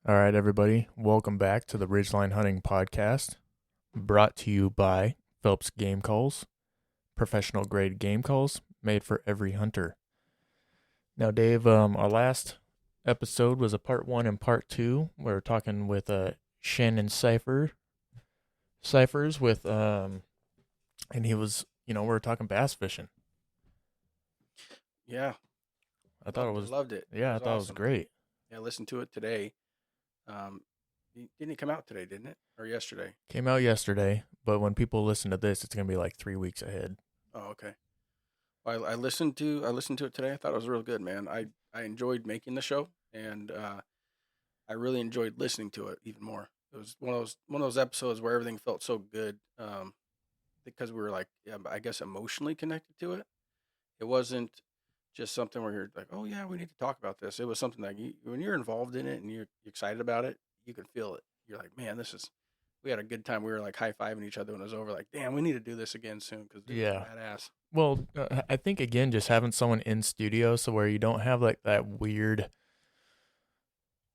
All right, everybody. Welcome back to the Ridgeline Hunting Podcast, brought to you by Phelps Game Calls, professional grade game calls made for every hunter. Now, Dave, our last episode was a part 1 and part 2. We were talking with Shannon Ciphers with, and he was, we were talking bass fishing. Yeah, I thought it was, loved it. yeah, I It was thought it was awesome. great. Yeah, I listened to it today. Didn't it come out today, didn't it? Or yesterday? Came out yesterday, but when people listen to this, it's going to be like 3 weeks ahead. Oh, okay. Well, I listened to it today. I thought it was real good, man. I enjoyed making the show, and I really enjoyed listening to it even more. It was one of those episodes where everything felt so good, because we were like, yeah, I guess emotionally connected to it. It wasn't just something where you're like, oh yeah, we need to talk about this. It was something like when you're involved in it and you're excited about it, you can feel it. You're like, man, we had a good time. We were like high fiving each other when it was over. Like, damn, we need to do this again soon because it was Yeah. badass. Well, I think again, just having someone in studio, so where you don't have like that weird,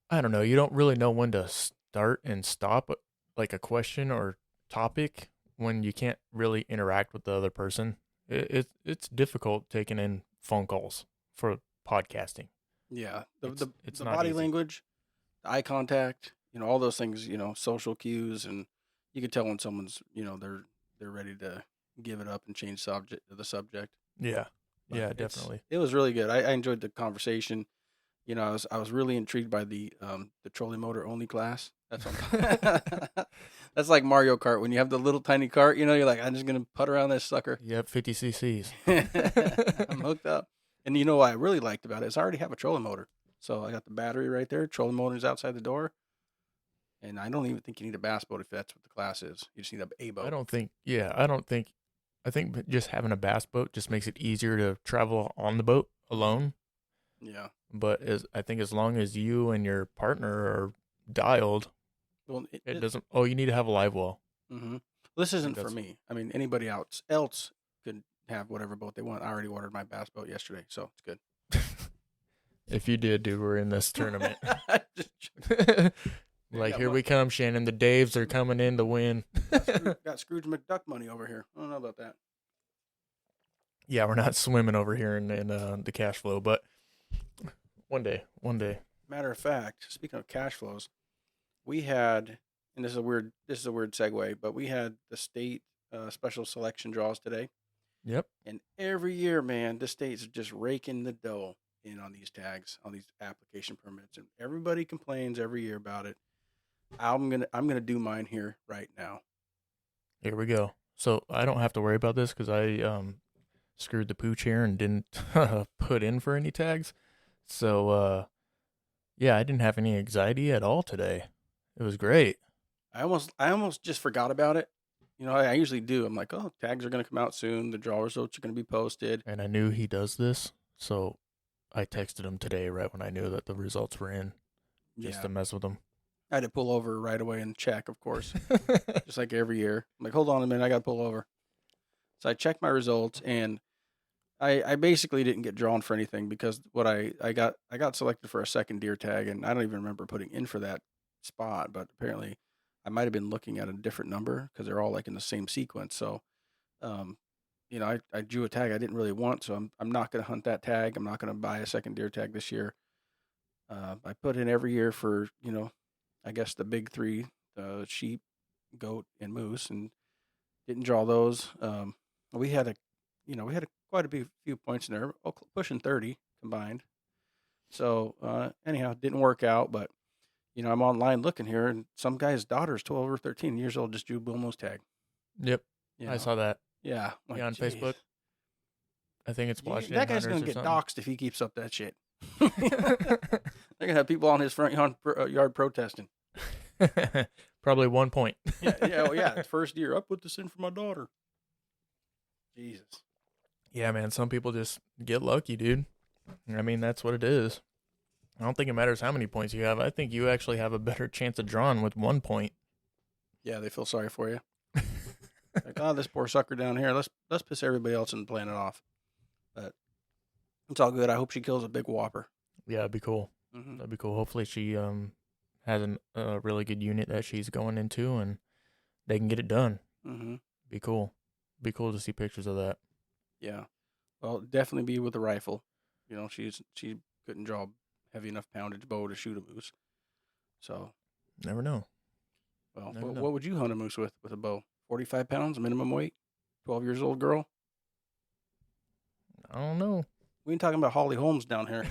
I don't know, you don't really know when to start and stop like a question or topic when you can't really interact with the other person. It's difficult taking in phone calls for podcasting. Yeah, It's the not body easy. language, the eye contact, all those things, social cues, and you can tell when someone's, they're ready to give it up and change the subject. Yeah, But yeah, definitely. it was really good. I enjoyed the conversation. I was really intrigued by the trolling motor only class. That's that's like Mario Kart when you have the little tiny cart. You're like, I'm just gonna putt around this sucker. Yep, 50 cc's. I'm hooked up. And you know what I really liked about it is I already have a trolling motor, so I got the battery right there. Trolling motor's outside the door, and I don't even think you need a bass boat if that's what the class is. You just need a I boat. don't think, yeah, I think just having a bass boat just makes it easier to travel on the boat alone. Yeah. But I think as long as you and your partner are dialed, Well, it doesn't. Oh, you need to have a live well. mm-hmm. This I think isn't for that's me. I mean, anybody else could have whatever boat they want. I already ordered my bass boat yesterday, so it's good. if you did, dude, we're in this tournament. Just Like got here we come, Shannon. The Daves are coming in to win. got Scrooge McDuck money over here. I don't know about that. Yeah, we're not swimming over here in the cash flow, but one day. Matter of fact, speaking of cash flows, we had, and this is a weird segue, but we had the state special selection draws today, Yep. and every year, man, the state's just raking the dough in on these tags, on these application permits, and everybody complains every year about it. I'm gonna do mine here right now. Here we go. So I don't have to worry about this because I screwed the pooch here and didn't put in for any tags. So yeah, I didn't have any anxiety at all today. It was great. I almost just forgot about it. I usually do. I'm like, oh, tags are gonna come out soon. The draw results are gonna be posted. And I knew he does this, so I texted him today right when I knew that the results were in, just Yeah, to mess with him. I had to pull over right away and check, of course, just like every year. I'm like, hold on a minute, I got to pull over. So I checked my results, and I basically didn't get drawn for anything because what I got selected for a second deer tag, and I don't even remember putting in for that spot, but apparently I might have been looking at a different number because they're all like in the same sequence. So, um, I drew a tag I didn't really want, so I'm not going to hunt that tag. I'm not going to buy a second deer tag this year. I put in every year for I guess the big three: sheep, goat, and moose, and didn't draw those. We had quite a few points in there, pushing 30 combined. So anyhow, it didn't work out. But I'm online looking here, and some guy's daughter is 12 or 13 years old, just drew Bill Moose tag. Yep, You I know, saw that. yeah, Yeah, on geez. Facebook. I think it's Splashed In That guy's gonna Hunters or get something. doxxed if he keeps up that shit. They're gonna have people on his front yard protesting. Probably 1 point. Yeah. It's first year. I put this in for my daughter. Jesus. Yeah, man. Some people just get lucky, dude. I mean, that's what it is. I don't think it matters how many points you have. I think you actually have a better chance of drawing with 1 point. Yeah, they feel sorry for you. Like, oh, this poor sucker down here. Let's piss everybody else in the planet off. But it's all good. I hope she kills a big whopper. Yeah, it'd be cool. Mm-hmm. That'd be cool. Hopefully she has a really good unit that she's going into, and they can get it done. Mm-hmm. Be cool. Be cool to see pictures of that. Yeah. Well, definitely be with a rifle. She couldn't draw a heavy enough poundage bow to shoot a moose. So, Never know. well, Never know. what would you hunt a moose with a bow? 45 pounds minimum weight. 12 years old girl. I don't know. We ain't talking about Holly Holmes down here.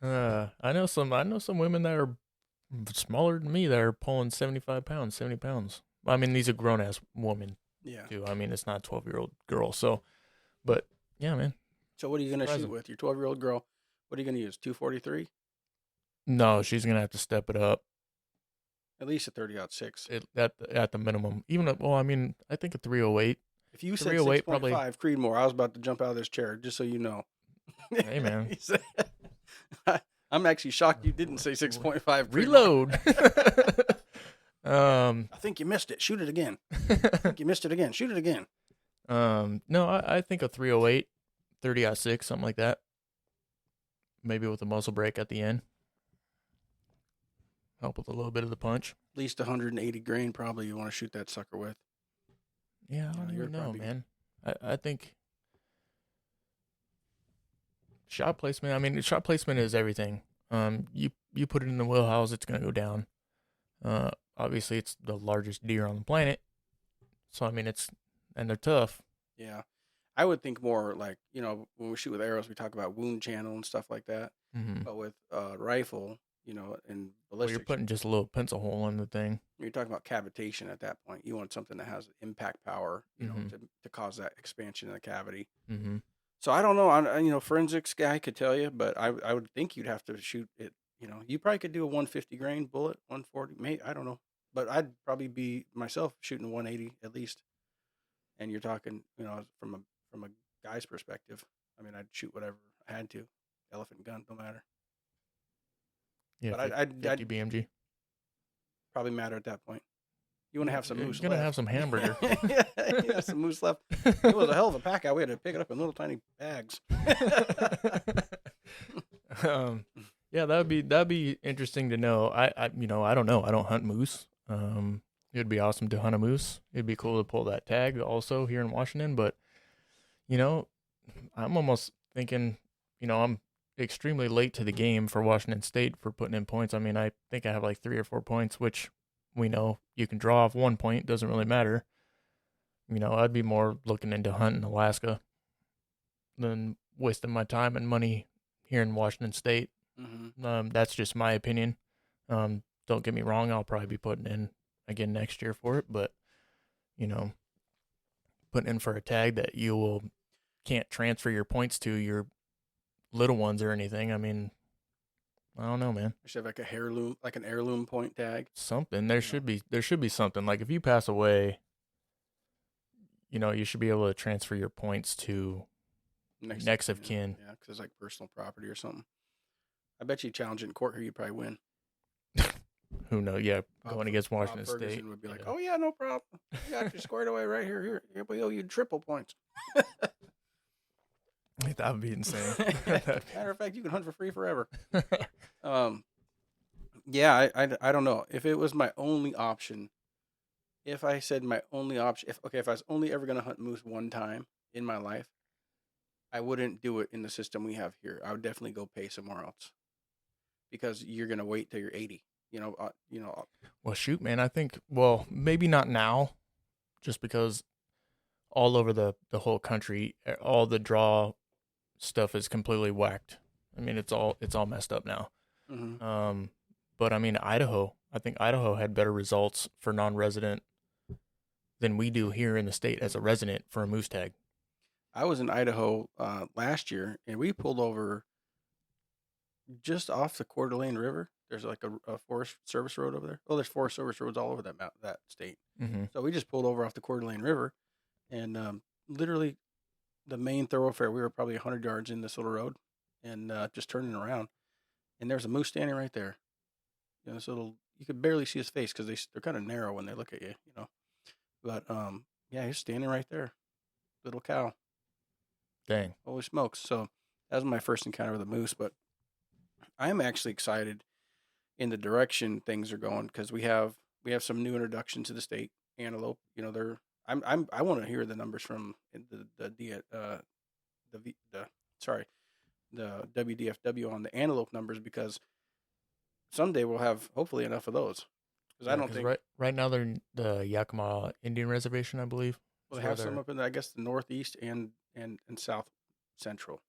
I know some women that are smaller than me that are pulling 75 pounds, 70 pounds. I mean, these are grown ass women Yeah. too. I mean, it's not a 12-year-old girl. So, but yeah, man. So what are you gonna shoot Surprising. with your 12-year-old girl? What are you gonna use? 243? No, she's gonna have to step it up At least a 30-06. at the minimum. Even well, I mean, I think a 308. If you said 308 6.5 probably. Creedmoor, I was about to jump out of this chair. Just so you know. Hey, man. He said- I'm actually shocked you didn't say 6.5 Creedmoor. Reload. I think you missed it. Shoot it again. I think you missed it again. Shoot it again. No, I think a 308, 30-06, something like that. Maybe with a muzzle brake at the end. Help with a little bit of the punch. At least 180 grain probably you want to shoot that sucker with. Yeah, I don't you're even know, probably- man. I think shot placement. I mean, shot placement is everything. You put it in the wheelhouse, it's gonna go down. Obviously, it's the largest deer on the planet, so I mean, and they're tough. Yeah. I would think more like, when we shoot with arrows, we talk about wound channel and stuff like that. Mm-hmm. But with rifle, and Well, ballistics, you're putting just a little pencil hole in the thing. you're talking about cavitation at that point. You want something that has impact power, Mhm. to cause that expansion in the cavity. Mm-hmm. So I don't know. Forensics guy could tell you, but I would think you'd have to shoot it. You probably could do a 150 grain bullet, 140, maybe, I don't know. But I'd probably be myself shooting a 180 at least. And you're talking, from a guy's perspective. I mean, I'd shoot whatever I had to. Elephant gun, no matter. Yeah, But I'd 50 BMG. probably matter at that point. You want to have some You're moose gonna left. have some hamburger. Yeah, some moose left. It was a hell of a pack out. We had to pick it up in little tiny bags. Yeah, that'd be interesting to know. I don't know. I don't hunt moose. It'd be awesome to hunt a moose. It'd be cool to pull that tag also here in Washington, but I'm almost thinking, I'm extremely late to the game for Washington State for putting in points. I mean, I think I have like 3 or 4 points, which we know you can draw off 1 point, doesn't really matter. I'd be more looking into hunting Alaska than wasting my time and money here in Washington State. Mm-hmm. That's just my opinion. Don't get me wrong, I'll probably be putting in again next year for it, but putting in for a tag that can't transfer your points to your little ones or anything. I mean, I don't know, man. I should have like an heirloom point tag. Something there should be something. Like if you pass away, you should be able to transfer your points to next of kin. Yeah, because it's like personal property or something. I bet you challenge it in court here, you'd probably win. Who knows? Yeah, going against Washington Bob Ferguson State would be like, yeah. "Oh yeah, no problem. We got you squared away right here. Here, we owe you triple points." That would be insane. Matter of fact, you can hunt for free forever. Yeah, I don't know. If it was my only option, if I said my only option, if I was only ever going to hunt moose one time in my life, I wouldn't do it in the system we have here. I would definitely go pay somewhere else because you're going to wait till you're 80. Well, shoot, man. I think, maybe not now, just because all over the whole country, all the draw stuff is completely whacked. I mean, it's all messed up now. Mm-hmm. But I mean, I think Idaho had better results for non-resident than we do here in the state as a resident for a moose tag. I was in Idaho last year, and we pulled over just off the Coeur d'Alene River. There's like a Forest Service road over there. Oh, there's Forest Service roads all over that state. Mm-hmm. So we just pulled over off the Coeur d'Alene River, and literally the main thoroughfare. We were probably 100 yards in this little road, and just turning around, and there's a moose standing right there. This little, you could barely see his face because they're kind of narrow when they look at you, But yeah, he's standing right there, little cow. Dang. Holy smokes! So that was my first encounter with a moose, but I'm actually excited in the direction things are going because we have some new introductions to the state antelope. You know, they're I want to hear the numbers from the sorry the WDFW on the antelope numbers because someday we'll have hopefully enough of those because I Yeah, don't because think right now they're in the Yakima Indian Reservation, I believe, well is they where have some they're. up in I guess the northeast and south central.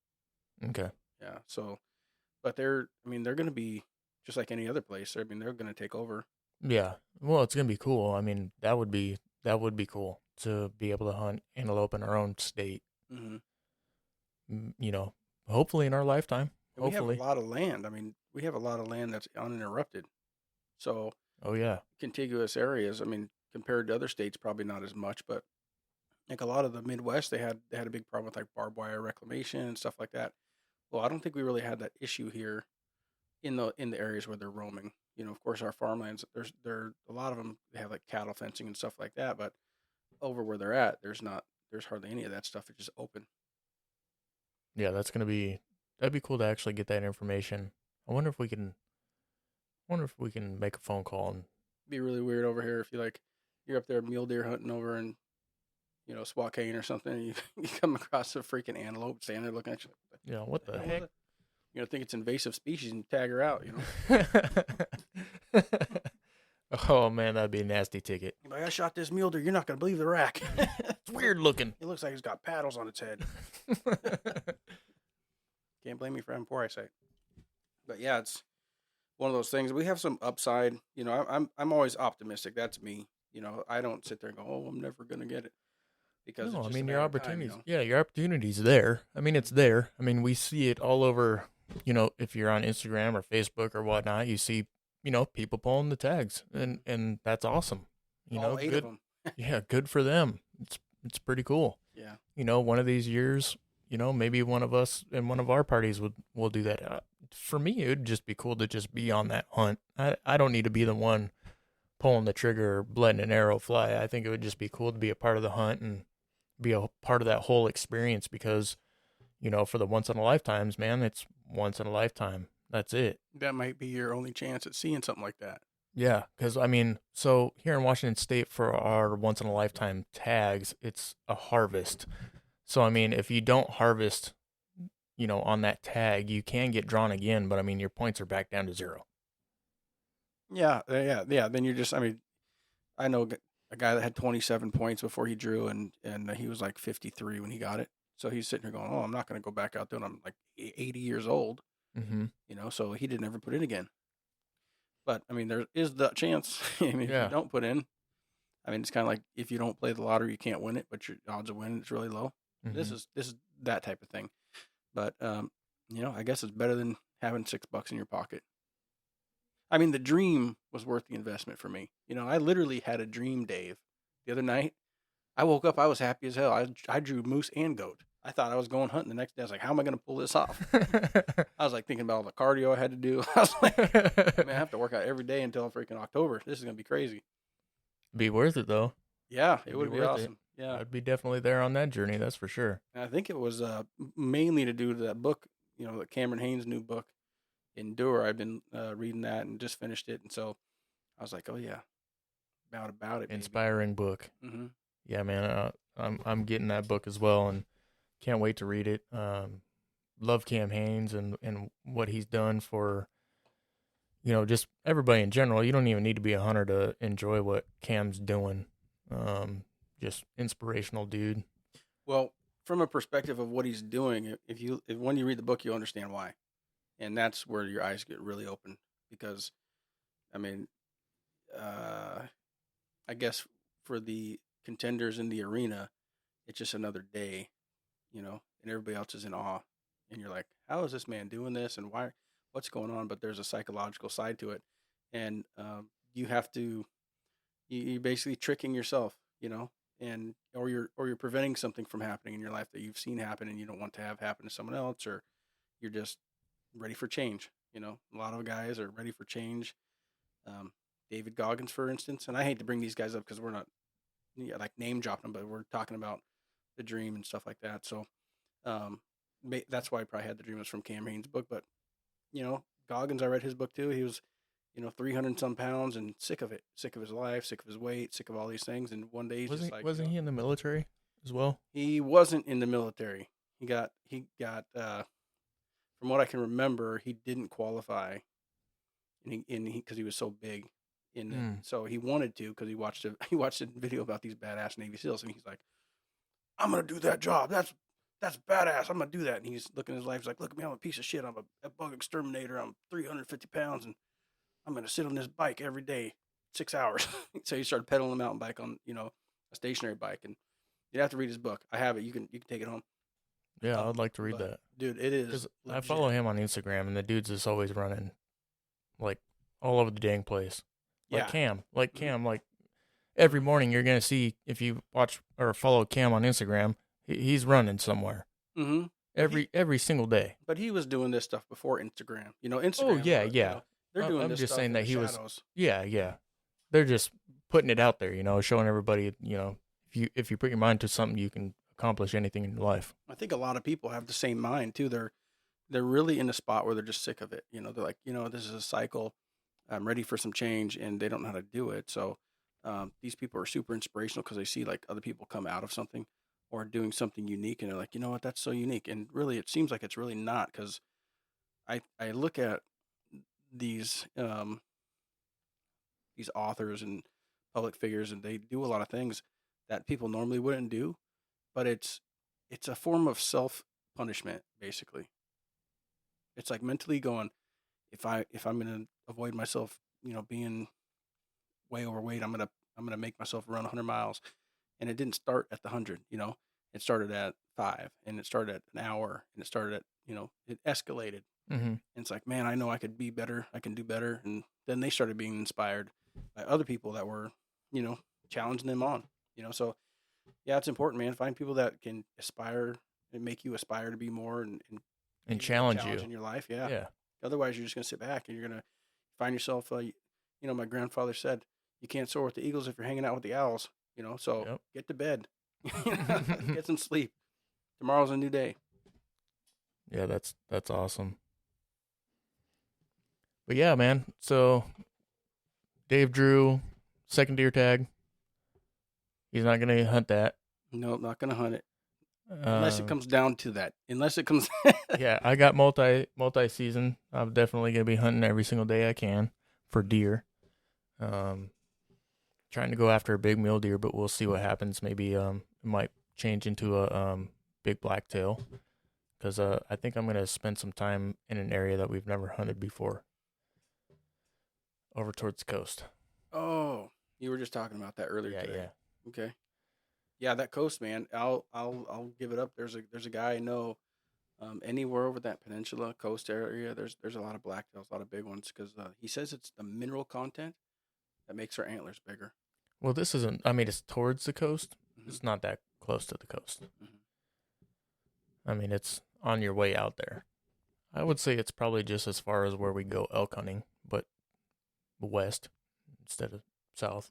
Okay. Yeah, so but they're I mean they're going to be just like any other place. I mean they're going to take over. Yeah. Well, it's gonna be cool. I mean, that would be cool to be able to hunt antelope in our own state. Hmm. You know, hopefully in our lifetime. And we have a Hopefully. lot of land. I mean, we have a lot of land that's uninterrupted. So Oh yeah. contiguous areas. I mean, compared to other states, probably not as much, but like a lot of the Midwest, they had a big problem with like barbed wire reclamation and stuff like that. Well, I don't think we really had that issue here in the areas where they're roaming. You know, of course, our farmlands there a lot of them they have like cattle fencing and stuff like that, but over where they're at, there's hardly any of that stuff. It's just open. Yeah, that'd be cool to actually get that information. I wonder if we can make a phone call and Be really weird over here if you're up there mule deer hunting over in Spokane or something, and you, you come across a freaking antelope standing there looking at you like, what what the the hell was heck? it? You're gonna think it's invasive species and tag her out. Oh man, that'd be a nasty ticket. You're like, I shot this mule deer. You're not gonna believe the rack. It's weird looking. It looks like it's got paddles on its head. Can't blame me for having poor eyesight. But yeah, it's one of those things. We have some upside. I'm always optimistic. That's me. I don't sit there and go, oh, I'm never gonna get it because No, it's I just a mean your matter of time. opportunities. Yeah, your opportunities there. I mean it's there. I mean we see it all over. If you're on Instagram or Facebook or whatnot, you see people pulling the tags, and that's awesome. All eight of Good. them. Yeah, good for them. It's pretty cool. Yeah. One of these years, maybe one of us in one of our parties will do that. For me, it would just be cool to just be on that hunt. I don't need to be the one pulling the trigger or letting an arrow fly. I think it would just be cool to be a part of the hunt and be a part of that whole experience because, for the once in a lifetimes, man, it's once in a lifetime. That's it. That might be your only chance at seeing something like that. Yeah, because I mean, so here in Washington State for our once in a lifetime tags, it's a harvest. So I mean, if you don't harvest, on that tag, you can get drawn again, but I mean, your points are back down to zero. Yeah, yeah. Then you're just. I mean, I know a guy that had 27 points before he drew, and he was like 53 when he got it. So he's sitting here going, "Oh, I'm not going to go back out there. And I'm like 80 years old." Mm-hmm. So he didn't ever put in again. But I mean, there is the chance. I mean, if you Yeah. don't put in, I mean, it's kind of like if you don't play the lottery, you can't win it, but your odds of winning it's really low. This Mm-hmm. is this is that type of thing. But I guess it's better than having $6 in your pocket. I mean, the dream was worth the investment for me. I literally had a dream, Dave, the other night. I woke up, I was happy as hell. I drew moose and goat. I thought I was going hunting the next day. I was like, how am I going to pull this off? I was like thinking about all the cardio I had to do. I was like, man, I have to work out every day until freaking October. This is going to be crazy. Be worth it though. Yeah, it It'd would be worth awesome. it. Yeah. I'd be definitely there on that journey. That's for sure. And I think it was mainly to do with that book, the Cameron Haynes' new book, Endure. I've been reading that and just finished it. And so I was like, oh, yeah, about it, baby. Inspiring book. Mm-hmm. Yeah, man. I'm getting that book as well, and can't wait to read it. Love Cam Haynes and what he's done for just everybody in general. You don't even need to be a hunter to enjoy what Cam's doing. Just inspirational dude. Well, from a perspective of what he's doing, if when you read the book, you'll understand why. And that's where your eyes get really open because, I mean, I guess for the contenders in the arena, it's just another day, and everybody else is in awe. And you're like, how is this man doing this? And why, what's going on? But there's a psychological side to it. And you have to, you're basically tricking yourself, and or you're preventing something from happening in your life that you've seen happen and you don't want to have happen to someone else, or you're just ready for change. A lot of guys are ready for change. Um, David Goggins, for instance, and I hate to bring these guys up because we're not like name dropping them, but we're talking about the dream and stuff like that. So um, that's why I probably had the dream was from Cam Haynes' book. But Goggins, I read his book too. He was, 300 and some pounds and sick of it, sick of his life, sick of his weight, sick of all these things. And one day he's just Wasn't like, wasn't he in the military as well? he wasn't in the military. He got from what I can remember, he didn't qualify, and because he was so big, Hmm. so he wanted to because he watched a he watched a video about these badass Navy SEALs, and he's like, I'm gonna do that job. That's badass. I'm gonna do that. And he's looking at his life. He's like, look at me. I'm a piece of shit. I'm a bug exterminator. I'm 350 pounds, and I'm gonna sit on this bike every day, 6 hours. So he started pedaling a mountain bike on a stationary bike, and you have to read his book. I have it. You can take it home. Yeah, I'd like to read But that dude, it is because I follow legit. him on Instagram, and the dude's just always running like all over the dang place. Yeah. Mhm. Cam, like every morning you're gonna see if you watch or follow Cam on Instagram, he's running somewhere Mhm. But every single day. he was doing this stuff before Instagram. Oh Instagram. yeah, yeah. They're doing I'm this just stuff saying in the that he was. shadows. Yeah, yeah. They're just putting it out there, showing everybody, if you put your mind to something, you can accomplish anything in life. I think a lot of people have the same mind too. They're really in a spot where they're just sick of it. They're like, this is a cycle. I'm ready for some change, and they don't know how to do it. So these people are super inspirational because they see like other people come out of something or doing something unique, and they're like, you know what, that's so unique. And really, it seems like it's really not because I look at these um, these authors and public figures, and they do a lot of things that people normally wouldn't do, but it's a form of self punishment basically. It's like mentally going, if I'm gonna avoid myself, being way overweight, I'm gonna make myself run 100 miles, and it didn't start at the 100. It started at 5, and it started at an hour, and it started at it escalated, Hmm. and it's like, man, I know I could be better, I can do better, and then they started being inspired by other people that were, you know, challenging them on, so yeah, it's important, man. Find people that can aspire and make you aspire to be more, and And give you that challenge challenge you. in your life. Yeah. Yeah. Otherwise, you're just gonna sit back and you're gonna find yourself. My grandfather said, "You can't soar with the eagles if you're hanging out with the owls." So Yep. get to bed, get some sleep. Tomorrow's a new day. Yeah, that's awesome. But yeah, man. So Dave Drew, second deer tag. He's not gonna hunt that. Nope, not gonna hunt it unless it Um, comes down to that. Unless it comes. yeah, I got multi season. I'm definitely gonna be hunting every single day I can for deer. Um, trying to go after a big mule deer, but we'll see what happens. Maybe it might change into a big blacktail because I think I'm gonna spend some time in an area that we've never hunted before, over towards the coast. Oh, you were just talking about that earlier Yeah, today. yeah. Okay. Yeah, that coast, man. I'll give it up. There's a guy I know. Anywhere over that peninsula coast area, there's a lot of blacktails, a lot of big ones, because he says it's the mineral content that makes our antlers bigger. Well, this isn't. I mean, it's towards the coast. Hmm. It's not that close to the coast. Hmm. I mean, it's on your way out there. I would say it's probably just as far as where we go elk hunting, but west instead of south.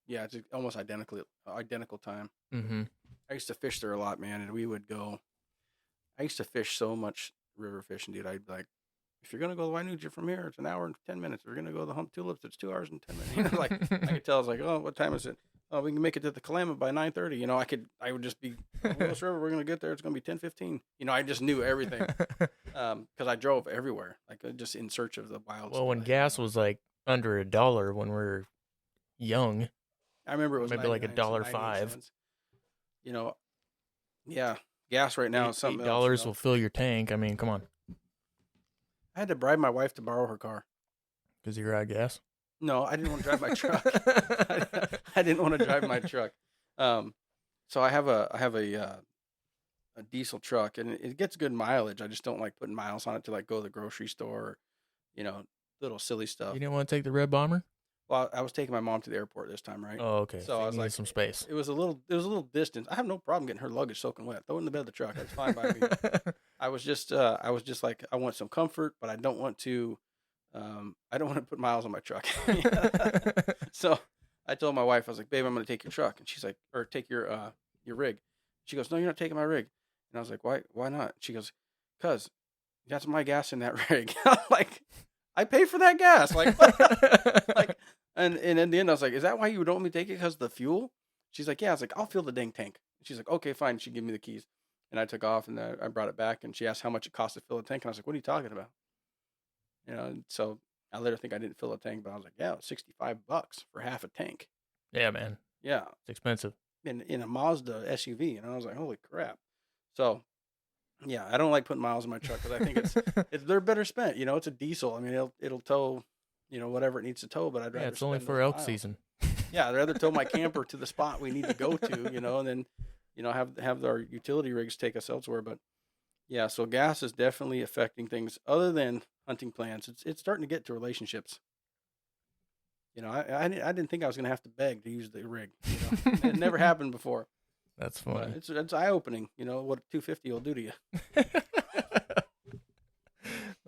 Yeah, it's almost identical time. Mm-hmm. I used to fish there a lot, man, and we would go. I used to fish so much river fishing, dude. I'd be like, if you're gonna go to Wainuja from here, it's an hour and 10 minutes. If you're gonna go to the Hump Tulips, it's 2 hours and 10 minutes. Like I could tell. I was like, oh, what time is it? Oh, we can make it to the Kalama by 9:30. I would just be Willis River. We're gonna get there. It's gonna be 10:15. I just knew everything because I drove everywhere, like just in search of the wild Well, when supply. gas was like under $1 when we were young, I remember it or was maybe like a 99 cents, dollar 98 five. cents. You know, yeah, gas right now Eight is eight something else. dollars will fill your tank. I mean, come on, I had to bribe my wife to borrow her car. because you're out of gas. No, I didn't want to drive my truck. I didn't want to drive my truck. Um, so I have a diesel truck, and it gets good mileage. I just don't like putting miles on it to like go to the grocery store, or, you know, little silly You stuff. didn't want to take the red bomber? Well, I was taking my mom to the airport this time, right? Oh, okay. So So I you was needed like, some space. it was a little distance. I have no problem getting her luggage soaking wet. Throw it in the bed of the truck. That's fine by me. I was just like, I want some comfort, but I don't want to put miles on my truck. So I told my wife, I was like, babe, I'm going to take your truck. And she's like, or take your rig. She goes, no, you're not taking my rig. And I was like, why not? She goes, cause that's my gas in that rig. I'm like, I pay for that gas. Like, like, and in the end, I was like, is that why you don't want me to take it? Because of the fuel? She's like, yeah. I was like, I'll fill the dang tank. She's like, okay, fine. She gave me the keys, and I took off, and I brought it back, and she asked how much it cost to fill a tank, and I was like, what are you talking about? And so I let her think I didn't fill a tank, but I was like, yeah, it was $65 for half a tank. Yeah, man. Yeah, It's expensive. in a Mazda SUV, and I was like, holy crap. So yeah, I don't like putting miles in my truck because I think they're better spent. It's a diesel. I mean, it'll tow, whatever it needs to tow, but I'd Yeah, rather it's only spend for those elk miles. season. Yeah, I'd rather tow my camper to the spot we need to go to, and then, have our utility rigs take us elsewhere. But yeah, so gas is definitely affecting things other than hunting plans. It's starting to get to relationships. I didn't think I was gonna have to beg to use the rig. It never happened before. That's But funny. it's eye opening. What 250 will do to you.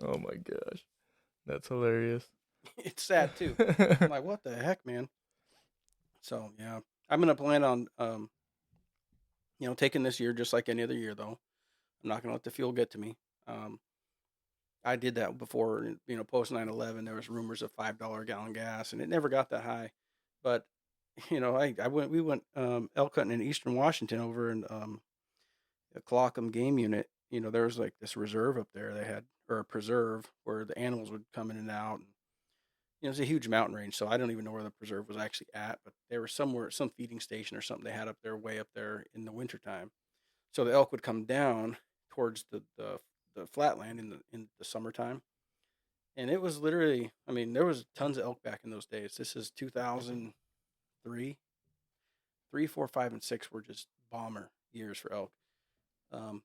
Oh my gosh. That's hilarious. It's sad too. I'm like, what the heck, man? So yeah, I'm gonna plan on taking this year just like any other year though. I'm not gonna let the fuel get to me. Um, I did that before, post 9/11. There was rumors of $5 gallon gas, and it never got that high. But we went elk hunting in Eastern Washington over in a Clockham game unit. There was like this reserve up there they had, or a preserve where the animals would come in and out. And, it's a huge mountain range, so I don't even know where the preserve was actually at, but there was somewhere, some feeding station or something they had up there, way up there in the wintertime. So the elk would come down towards the flatland in the summertime. And it was literally, I mean, there was tons of elk back in those days. This is 2003. 3, 4, 5, and 6 were just bomber years for elk. Um,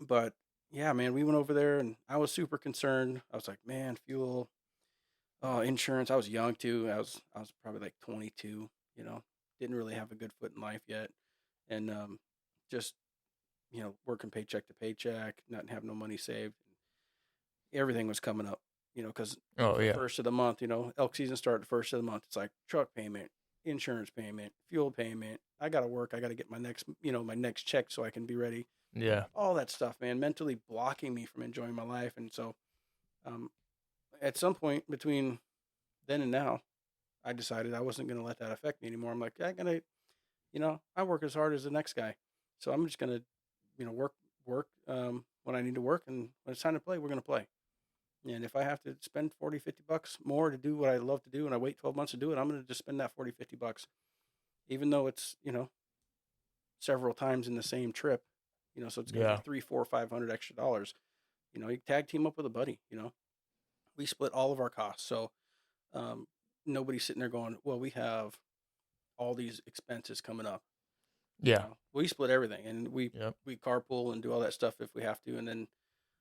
but yeah, man, we went over there and I was super concerned. I was like, man, fuel, insurance. I was young too. I was probably like 22. Didn't really have a good foot in life yet, and just working paycheck to paycheck, not having no money saved. Everything was coming up. Because Oh yeah. first of the month, elk season started first of the month. It's like truck payment, insurance payment, fuel payment. I got to work. I got to get my next check so I can be ready. Yeah. All that stuff, man, mentally blocking me from enjoying my life. And so, um, at some point between then and now, I decided I wasn't going to let that affect me anymore. I'm like, I work as hard as the next guy. So I'm just going to, work when I need to work. And when it's time to play, we're going to play. And if I have to spend 40, $50 more to do what I love to do and I wait 12 months to do it, I'm going to just spend that 40, $50, even though it's, several times in the same trip, so it's going to Yeah. be 3, 4, 500 extra dollars. You tag team up with a buddy, we split all of our costs. So, nobody's sitting there going, well, we have all these expenses coming up. Yeah. We split everything and Yep. we carpool and do all that stuff if we have to. And then,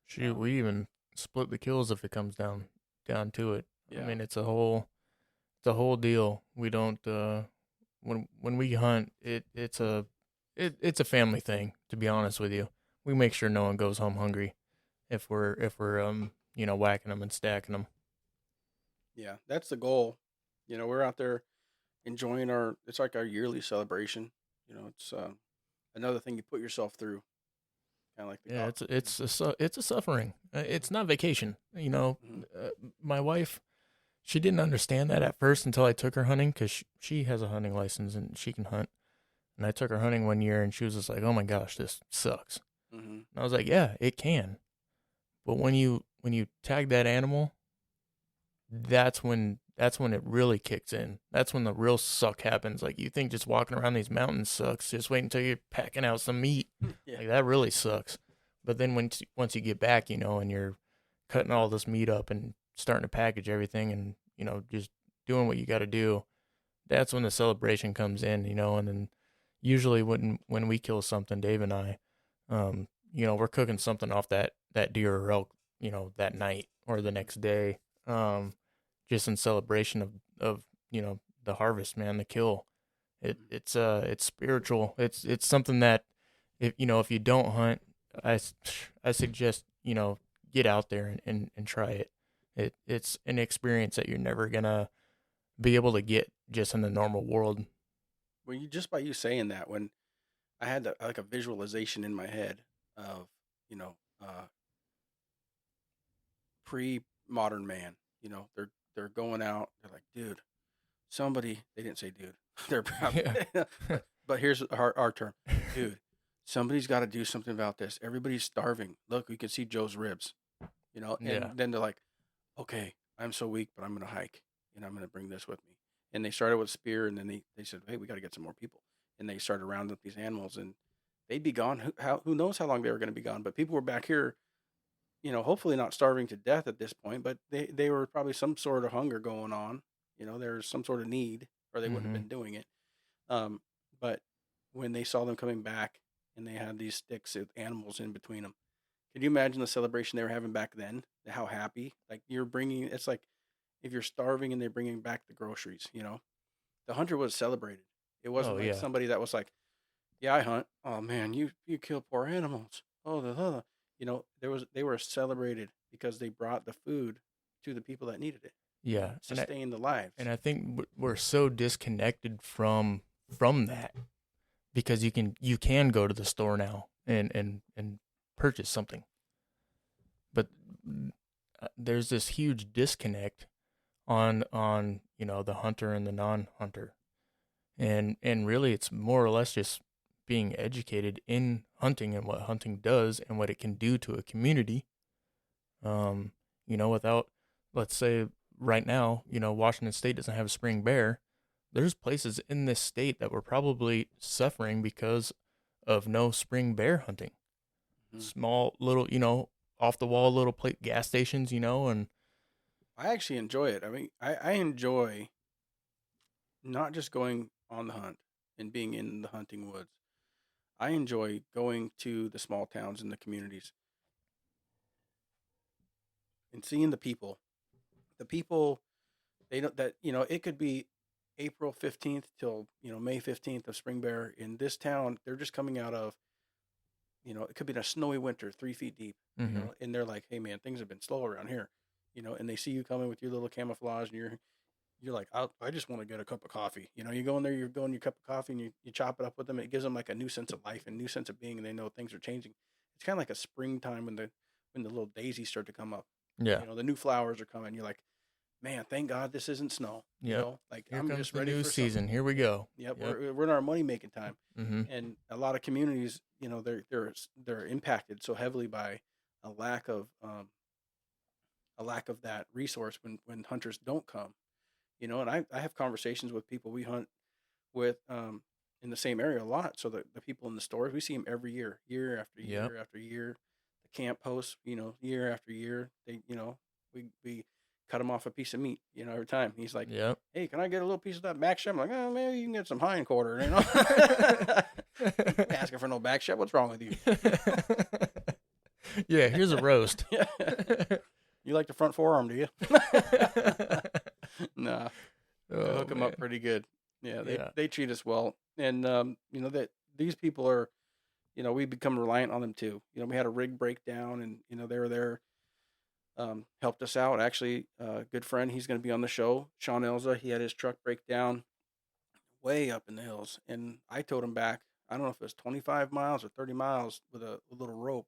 Shoot, we even split the kills if it comes down to it. I yeah, mean, it's a whole deal. We don't when we hunt, it's a family thing, to be honest with you. We make sure no one goes home hungry if we're whacking them and stacking them. yeah, that's the goal. We're out there enjoying it's like our yearly celebration. It's another thing you put yourself through, kind of like the Yeah, golf. it's a suffering. It's not vacation. Mhm. My wife, she didn't understand that at first until I took her hunting because she has a hunting license and she can hunt. And I took her hunting one year and she was just like, "Oh my gosh, this sucks." Mhm. And I was like, "Yeah, it can." But when you tag that animal, that's when it really kicks in. That's when the real suck happens. Like you think just walking around these mountains sucks. Just wait until you're packing out some meat. Yeah. Like that really sucks. But then once you get back, and you're cutting all this meat up and starting to package everything and, just doing what you got to do, that's when the celebration comes in, and then usually when we kill something, Dave and I, we're cooking something off that deer or elk, that night or the next day, just in celebration of the harvest, man, the kill. It's spiritual. It's something that if you don't hunt, I suggest get out there and try it. It's an experience that you're never gonna be able to get just in the normal world. Well, just by you saying that, when I had like a visualization in my head of, you know, uh, pre-modern man. They're going out. They're like, dude, somebody. They didn't say dude. They're probably, Yeah. but here's our term, dude. Somebody's got to do something about this. Everybody's starving. Look, we can see Joe's ribs. Yeah. And then they're like, okay, I'm so weak, but I'm gonna hike, and I'm gonna bring this with me. And they started with spear, and then they said, hey, we got to get some more people, and they started rounding up these animals, and they'd be gone. Who knows how long they were going to be gone? But people were back here, hopefully not starving to death at this point, but they were probably some sort of hunger going on. There's some sort of need, or they wouldn't have Mm-hmm. been doing it. Um, but when they saw them coming back, and they had these sticks with animals in between them, can you imagine the celebration they were having back then? How happy! Like you're bringing, it's like if you're starving and they're bringing back the groceries. The hunter was celebrated. It Oh wasn't like yeah. somebody that was like, "Yeah, I hunt. Oh man, you kill poor animals. Oh the." They were celebrated because they brought the food to the people that needed it. Yeah. Sustained the lives. And I think we're so disconnected from that because you can go to the store now and purchase something, but there's this huge disconnect on the hunter and the non-hunter, and really it's more or less just being educated in hunting and what hunting does and what it can do to a community. Without, let's say right now, Washington State doesn't have a spring bear. There's places in this state that were probably suffering because of no spring bear hunting. Mhm. Small little, off the wall little plate gas stations, and I actually enjoy it. I mean, I enjoy not just going on the hunt and being in the hunting woods. I enjoy going to the small towns and the communities and seeing the people. The people, they don't that it could be April 15th till May 15th of spring bear in this town. They're just coming out of it could be in a snowy winter, 3 feet deep. mm-hmm. And they're like, hey man, things have been slow around here. And they see you coming with your little camouflage, and you're like, I just want to get a cup of coffee. You go in there, you're going your cup of coffee, and you chop it up with them. It gives them like a new sense of life and new sense of being, and they know things are changing. It's kind of like a springtime when the little daisies start to come up. Yeah. The new flowers are coming. You're like, man, thank God this isn't snow. Yep. Like Here I'm comes just the ready new for some. season. Here we go. Yep, Yep. we're in our money making time, Mm-hmm. and a lot of communities, they're impacted so heavily by a lack of um, a lack of that resource when hunters don't come. And I have conversations with people we hunt with in the same area a lot. So the people in the stores, we see them every year, year after Yep. year after year. The camp posts, year after year, we cut him off a piece of meat, every time. He's like, Yep. hey, can I get a little piece of that back strap? I'm like, oh, maybe you can get some hind quarter, Asking for no back strap. What's wrong with you? Yeah, here's a roast. You like the front forearm, do you? No, Oh, hook them man. up pretty good. Yeah, Yeah. they treat us well, and that these people are, we become reliant on them too. We had a rig breakdown, and they were there, helped us out. Actually, a good friend, he's going to be on the show. Sean Elza, he had his truck break down way up in the hills, and I towed him back. I don't know if it was 25 miles or 30 miles with a little rope,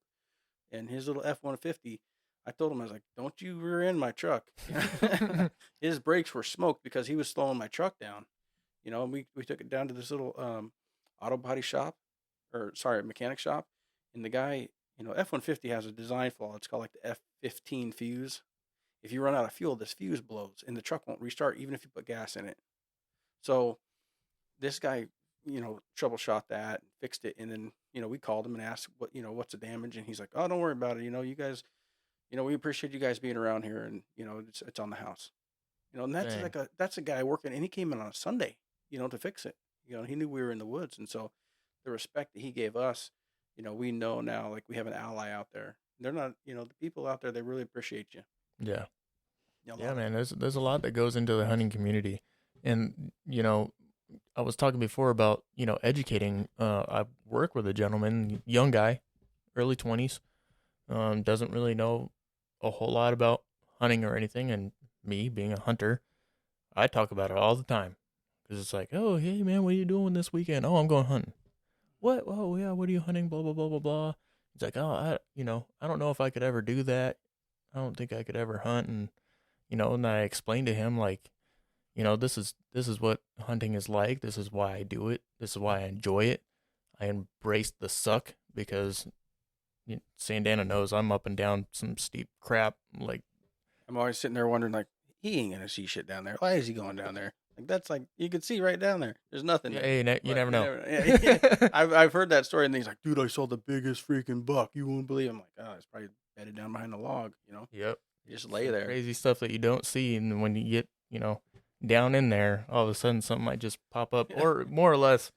and his little F-150. I told him, I was like, don't you rear end my truck. His brakes were smoked because he was slowing my truck down. And we took it down to this little auto body shop, or sorry, mechanic shop. And the guy, F-150 has a design flaw. It's called like the F-15 fuse. If you run out of fuel, this fuse blows and the truck won't restart even if you put gas in it. So this guy, troubleshot that, fixed it. And then, we called him and asked what's the damage. And he's like, oh, don't worry about it. You guys, we appreciate you guys being around here, and it's on the house. And that's Dang. that's a guy working, and he came in on a Sunday, to fix it. He knew we were in the woods, and so the respect that he gave us, we know now, like we have an ally out there. They're not, the people out there, they really appreciate you. Yeah. A Yeah, lot. man. There's a lot that goes into the hunting community, and I was talking before about educating. I work with a gentleman, young guy, early 20s, doesn't really know a whole lot about hunting or anything, and me being a hunter, I talk about it all the time because it's like, oh, hey man, what are you doing this weekend? Oh, I'm going hunting. What? Oh yeah, what are you hunting? Blah blah blah blah blah. It's like, oh, I don't know if I could ever do that. I don't think I could ever hunt. And and I explained to him like, this is what hunting is like. This is why I do it. This is why I enjoy it. I embrace the suck because Sandana knows I'm up and down some steep crap. Like, I'm always sitting there wondering, like, he ain't gonna see shit down there. Why is he going down there? Like that's like you can see right down there. There's nothing yeah, there. hey, you But never you know. never. Yeah. I've heard that story, and he's like, dude, I saw the biggest freaking buck. You won't believe. I'm like, oh, it's probably bedded down behind the log. Yep. You just lay Some there. crazy stuff that you don't see, and when you get down in there, all of a sudden something might just pop up, Yeah. or more or less,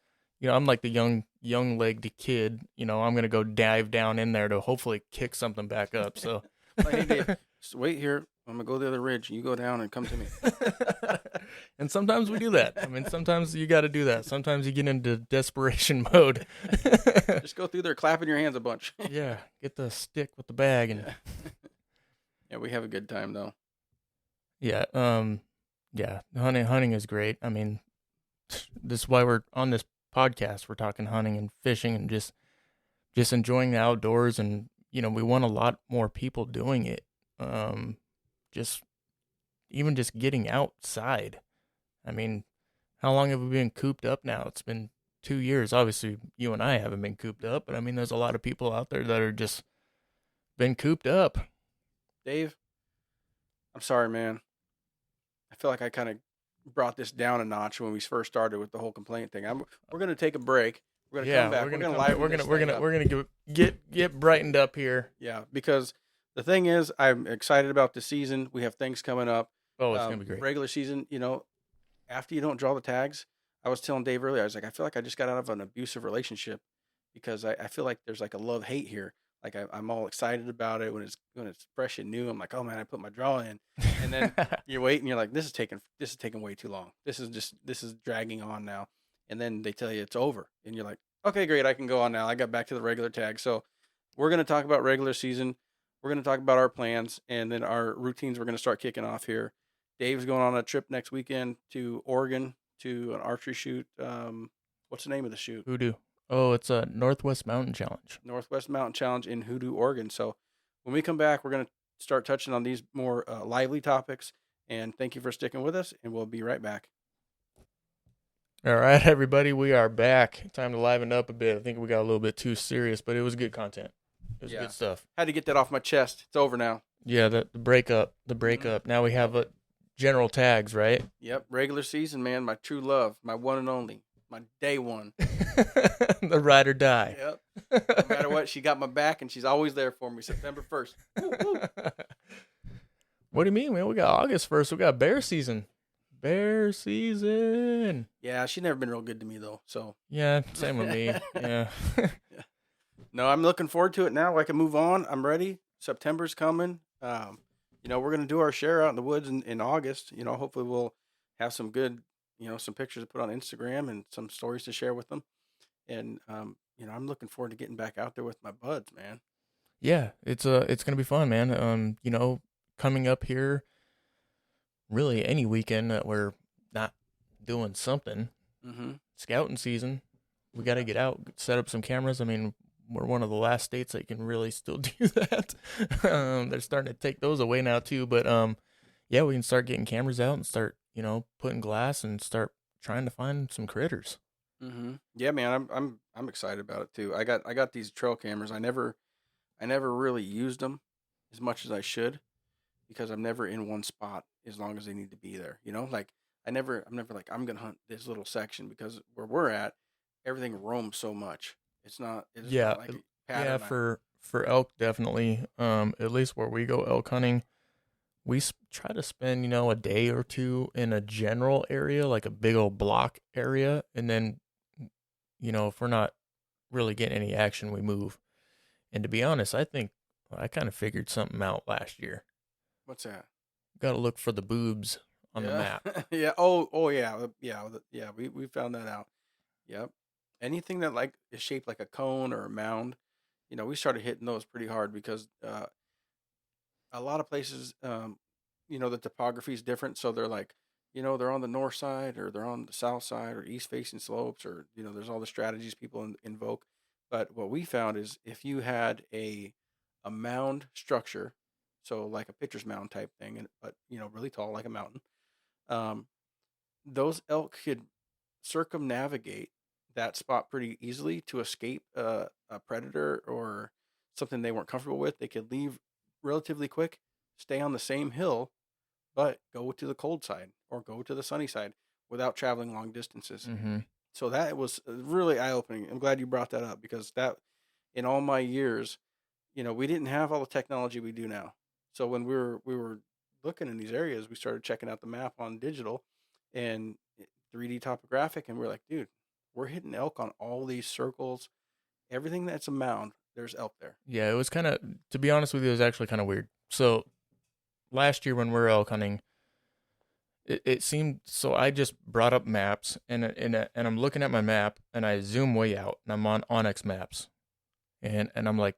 I'm like the young legged kid. I'm gonna go dive down in there to hopefully kick something back up. So, Like, hey, Dave, just wait here. I'm gonna go the other ridge. You go down and come to me. and sometimes we do that. I mean, sometimes you got to do that. Sometimes you get into desperation mode. Just go through there, clapping your hands a bunch. Yeah, get the stick with the bag and Yeah. Yeah, we have a good time though. yeah, yeah, hunting is great. I mean, this is why we're on this podcast. We're talking hunting and fishing and just enjoying the outdoors, and we want a lot more people doing it. Just even just getting outside. I mean, how long have we been cooped up now? It's been 2 years. Obviously, you and I haven't been cooped up, but I mean, there's a lot of people out there that are just been cooped up. Dave, I'm sorry, man. I feel like I kind of brought this down a notch when we first started with the whole complaint thing. We're gonna take a break. We're gonna Yeah, come back. we're We're gonna gonna come back. liven this thing up. We're gonna get brightened up here. Yeah, because the thing is, I'm excited about the season. We have things coming up. Oh, it's gonna be great. Regular season, after you don't draw the tags, I was telling Dave earlier, I was like, I feel like I just got out of an abusive relationship because I feel like there's like a love hate here. Like I'm all excited about it when it's fresh and new. I'm like, oh man, I put my draw in, and then you wait and you're like, this is taking way too long. This is dragging on now, and then they tell you it's over, and you're like, okay, great, I can go on now. I got back to the regular tag. So we're gonna talk about regular season. We're gonna talk about our plans, and then our routines. We're gonna start kicking off here. Dave's going on a trip next weekend to Oregon to an archery shoot. What's the name of the shoot? Hoodoo. Oh, it's a Northwest Mountain Challenge. Northwest Mountain Challenge in Hoodoo, Oregon. So when we come back, we're going to start touching on these more lively topics. And thank you for sticking with us, and we'll be right back. All right, everybody, we are back. Time to liven up a bit. I think we got a little bit too serious, but it was good content. It was good stuff. Had to get that off my chest. It's over now. Yeah, the breakup. Now we have general tags, right? Yep, regular season, man. My true love, my one and only, my day one. The ride or die. Yep. No matter what, she got my back, and she's always there for me. September 1st. What do you mean, man? We got August 1st. We got bear season. Bear season. Yeah, she's never been real good to me, though. So yeah, same with me. Yeah. Yeah. No, I'm looking forward to it now. I can move on. I'm ready. September's coming. We're going to do our share out in the woods in August. Hopefully we'll have some good, some pictures to put on Instagram and some stories to share with them. And, I'm looking forward to getting back out there with my buds, man. Yeah, it's going to be fun, man. Coming up here, really any weekend that we're not doing something, scouting season, we got to get out, set up some cameras. I mean, we're one of the last states that can really still do that. They're starting to take those away now too, but yeah, we can start getting cameras out and start, putting glass and start trying to find some critters. Yeah, man, I'm excited about it too. I got these trail cameras. I never really used them as much as I should because I'm never in one spot as long as they need to be there. Like I'm never like I'm gonna hunt this little section because where we're at, everything roams so much. It's not like a pattern. For elk definitely. At least where we go elk hunting, we try to spend a day or two in a general area, like a big old block area, and then if we're not really getting any action, we move. And to be honest, I think I kind of figured something out last year. What's that? Got to look for the boobs on the map. Yeah. Oh yeah. Yeah. We found that out. Yep. Anything that like is shaped like a cone or a mound, we started hitting those pretty hard because a lot of places, the topography is different. So they're like, they're on the north side or they're on the south side or east facing slopes or, there's all the strategies people invoke. But what we found is if you had a mound structure, so like a pitcher's mound type thing, but really tall like a mountain. Um, those elk could circumnavigate that spot pretty easily to escape a predator or something they weren't comfortable with. They could leave relatively quick, stay on the same hill, but go to the cold side or go to the sunny side without traveling long distances. Mm-hmm. So that was really eye opening. I'm glad you brought that up because that, in all my years, we didn't have all the technology we do now. So when we were looking in these areas, we started checking out the map on digital and 3D topographic, and we're like, dude, we're hitting elk on all these circles. Everything that's a mound, there's elk there. Yeah, it was kind of, to be honest with you, it was actually kind of weird. So last year when we were elk hunting, it seemed, so I just brought up maps and I'm looking at my map and I zoom way out and I'm on Onyx Maps and I'm like,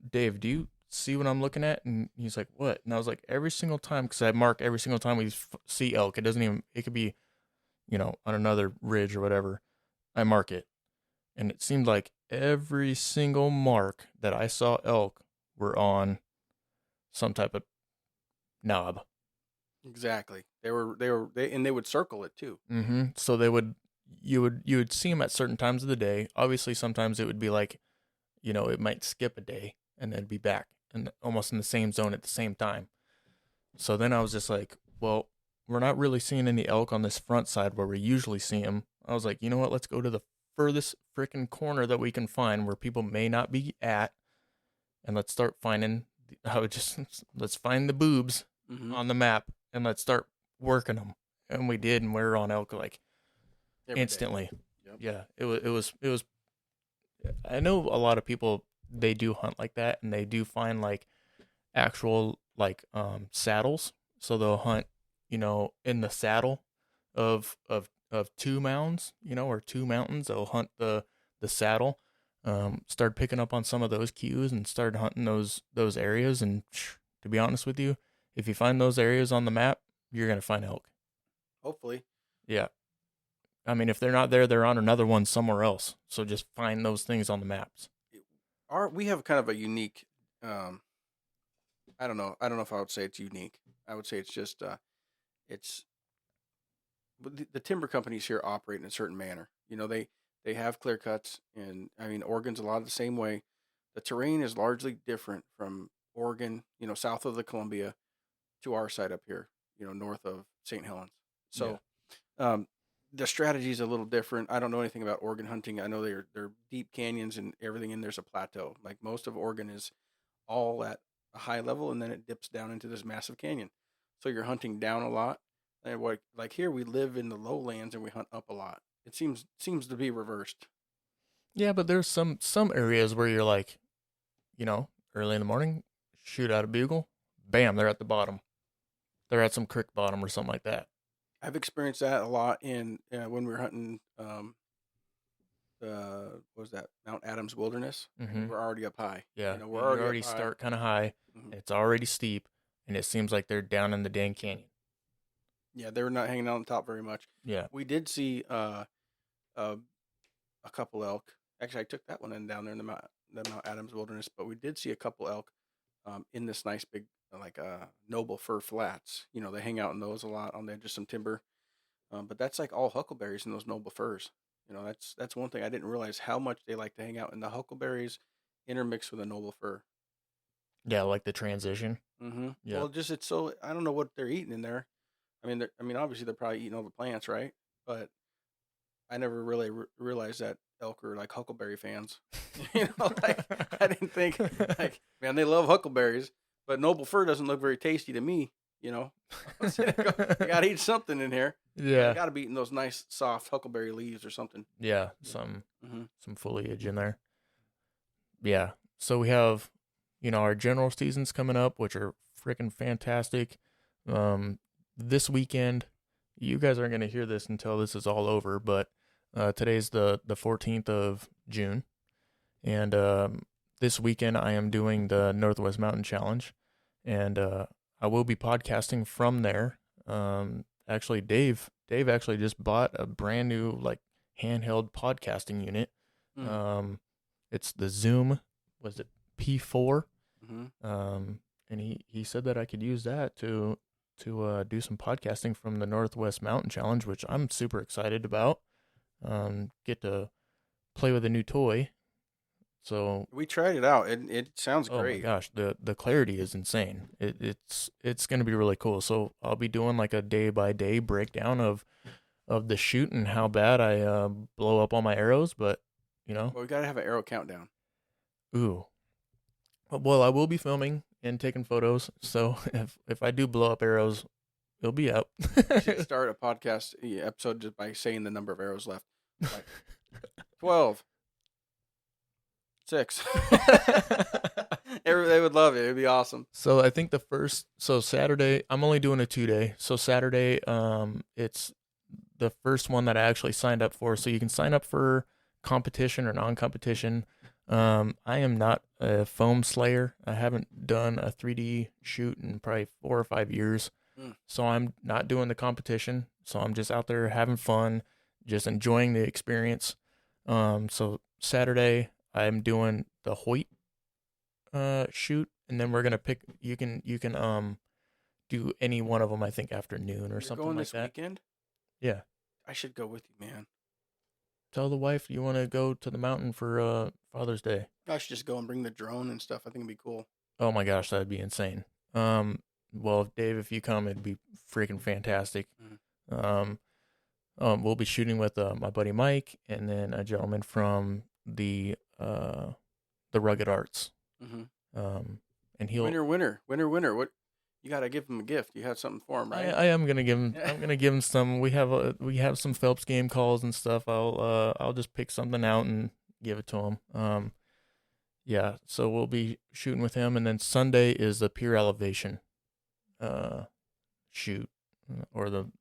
Dave, do you see what I'm looking at? And he's like, what? And I was like, every single time, because I mark every single time we see elk. It doesn't even, it could be, on another ridge or whatever. I mark it. And it seemed like every single mark that I saw elk were on some type of knob. Exactly. They would circle it too. Mm-hmm. So you would see them at certain times of the day. Obviously, sometimes it would be like, it might skip a day and then be back and almost in the same zone at the same time. So then I was just like, well, we're not really seeing any elk on this front side where we usually see them. I was like, you know what? Let's go to the furthest freaking corner that we can find where people may not be at, and let's start finding. Let's find the boobs on the map and let's start working them. And we did, and we were on elk like Every instantly. Yep. Yeah, it was. I know a lot of people, they do hunt like that, and they do find like actual like saddles. So they'll hunt, in the saddle of two mounds, or two mountains. They'll hunt the saddle. Started picking up on some of those cues and started hunting those areas. And to be honest with you, if you find those areas on the map, you're gonna find elk. Hopefully. Yeah. I mean, if they're not there, they're on another one somewhere else. So just find those things on the maps. We have kind of a unique. I don't know. I don't know if I would say it's unique. I would say it's just it's. But the timber companies here operate in a certain manner. They have clear cuts, and I mean Oregon's a lot of the same way. The terrain is largely different from Oregon, south of the Columbia, to our side up here, north of St. Helens. So, the strategy is a little different. I don't know anything about Oregon hunting. I know they're deep canyons and everything, and there's a plateau. Like most of Oregon is all at a high level, and then it dips down into this massive canyon. So you're hunting down a lot. And like here, we live in the lowlands and we hunt up a lot. It seems to be reversed. Yeah, but there's some areas where you're like, early in the morning, shoot out a bugle, bam, they're at the bottom. They're at some creek bottom or something like that. I've experienced that a lot in when we were hunting. What was that, Mount Adams Wilderness? Mm-hmm. We're already up high. Yeah, We're you already start kind of high. Mm-hmm. It's already steep, and it seems like they're down in the dang canyon. Yeah, they were not hanging out on top very much. Yeah, we did see a couple elk. Actually, I took that one in down there in the Mount Adams Wilderness, but we did see a couple elk in this nice big noble fir flats. They hang out in those a lot on the edge of some timber. But that's like all huckleberries in those noble firs. That's one thing I didn't realize how much they like to hang out in the huckleberries intermixed with a noble fir. yeah, like the transition. Mm-hmm. Yeah. Well, it's so I don't know what they're eating in there. Obviously they're probably eating all the plants, right? But I never really realized that elk are like huckleberry fans. Like I didn't think like, man, they love huckleberries, but noble fir doesn't look very tasty to me. I gotta eat something in here. Yeah, I gotta be eating those nice soft huckleberry leaves or something. yeah, some foliage in there. Yeah, so we have, our general seasons coming up, which are freaking fantastic. This weekend, you guys aren't going to hear this until this is all over, but today's the 14th of June, and this weekend I am doing the Northwest Mountain Challenge, and I will be podcasting from there. Actually, Dave actually just bought a brand new like handheld podcasting unit. It's the Zoom, was it P4? Mm-hmm. And he said that I could use that to do some podcasting from the Northwest Mountain Challenge, which I'm super excited about. Get to play with a new toy. So, We tried it out. It sounds oh my great. gosh, the clarity is insane. It's gonna be really cool. So I'll be doing like a day by day breakdown of the shoot and how bad I blow up all my arrows. But you know, Well, we got to have an arrow countdown. ooh, well, I will be filming and taking photos. So if I do blow up arrows, it'll be out. We should start a podcast episode just by saying the number of arrows left. Like 12. 6. They would love it. It'd be awesome. So I think so Saturday, I'm only doing a 2 day. So Saturday, it's the first one that I actually signed up for. So you can sign up for competition or non-competition. I am not a foam slayer. I haven't done a 3D shoot in probably 4 or 5 years. So I'm not doing the competition. So I'm just out there having fun, just enjoying the experience. So Saturday I'm doing the Hoyt shoot, and then we're gonna pick. You can do any one of them. I think afternoon or You're something going like this that. weekend? Yeah. I should go with you, man. Tell the wife you want to go to the mountain for Father's Day. I should just go and bring the drone and stuff. I think it'd be cool. Oh my gosh, that'd be insane. Well, Dave, if you come, it'd be freaking fantastic. We'll be shooting with my buddy Mike, and then a gentleman from the Rugged Arts. And he'll Winner. What? You gotta give him a gift. You have something for him, right? I am gonna give him. I'm gonna give him some. We have some Phelps game calls and stuff. I'll just pick something out and give it to him. Yeah. So we'll be shooting with him, and then Sunday is the Pure Elevation, shoot, or the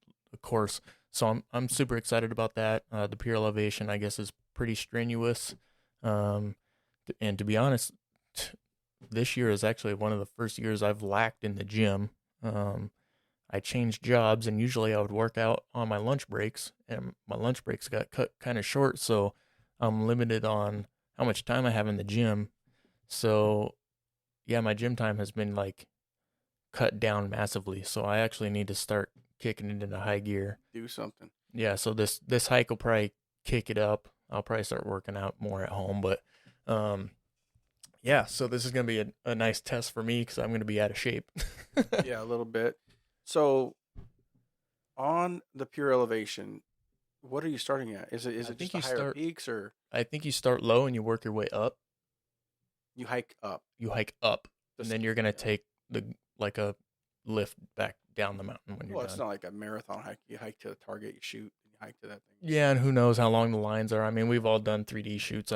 course. So I'm super excited about that. The Pure Elevation, I guess, is pretty strenuous. And to be honest, this year is actually one of the first years I've lacked in the gym. I changed jobs, and usually I would work out on my lunch breaks, and my lunch breaks got cut kind of short, so I'm limited on how much time I have in the gym. So, yeah, my gym time has been like cut down massively, so I actually need to start kicking it into high gear. Do something. Yeah, so this hike will probably kick it up. I'll probably start working out more at home, but yeah, so this is going to be a nice test for me because I'm going to be out of shape. Yeah, a little bit. So, on the Pure Elevation, what are you starting at? Is it think just the you higher start- peaks, or I think you start low and you work your way up. you hike up? You hike up, and Just- then you're going to yeah. take like a lift back down the mountain when you're Well, done. it's not like a marathon hike. You hike to the target, you shoot, and you hike to that thing. Yeah, and who knows how long the lines are. I mean, we've all done 3D shoots.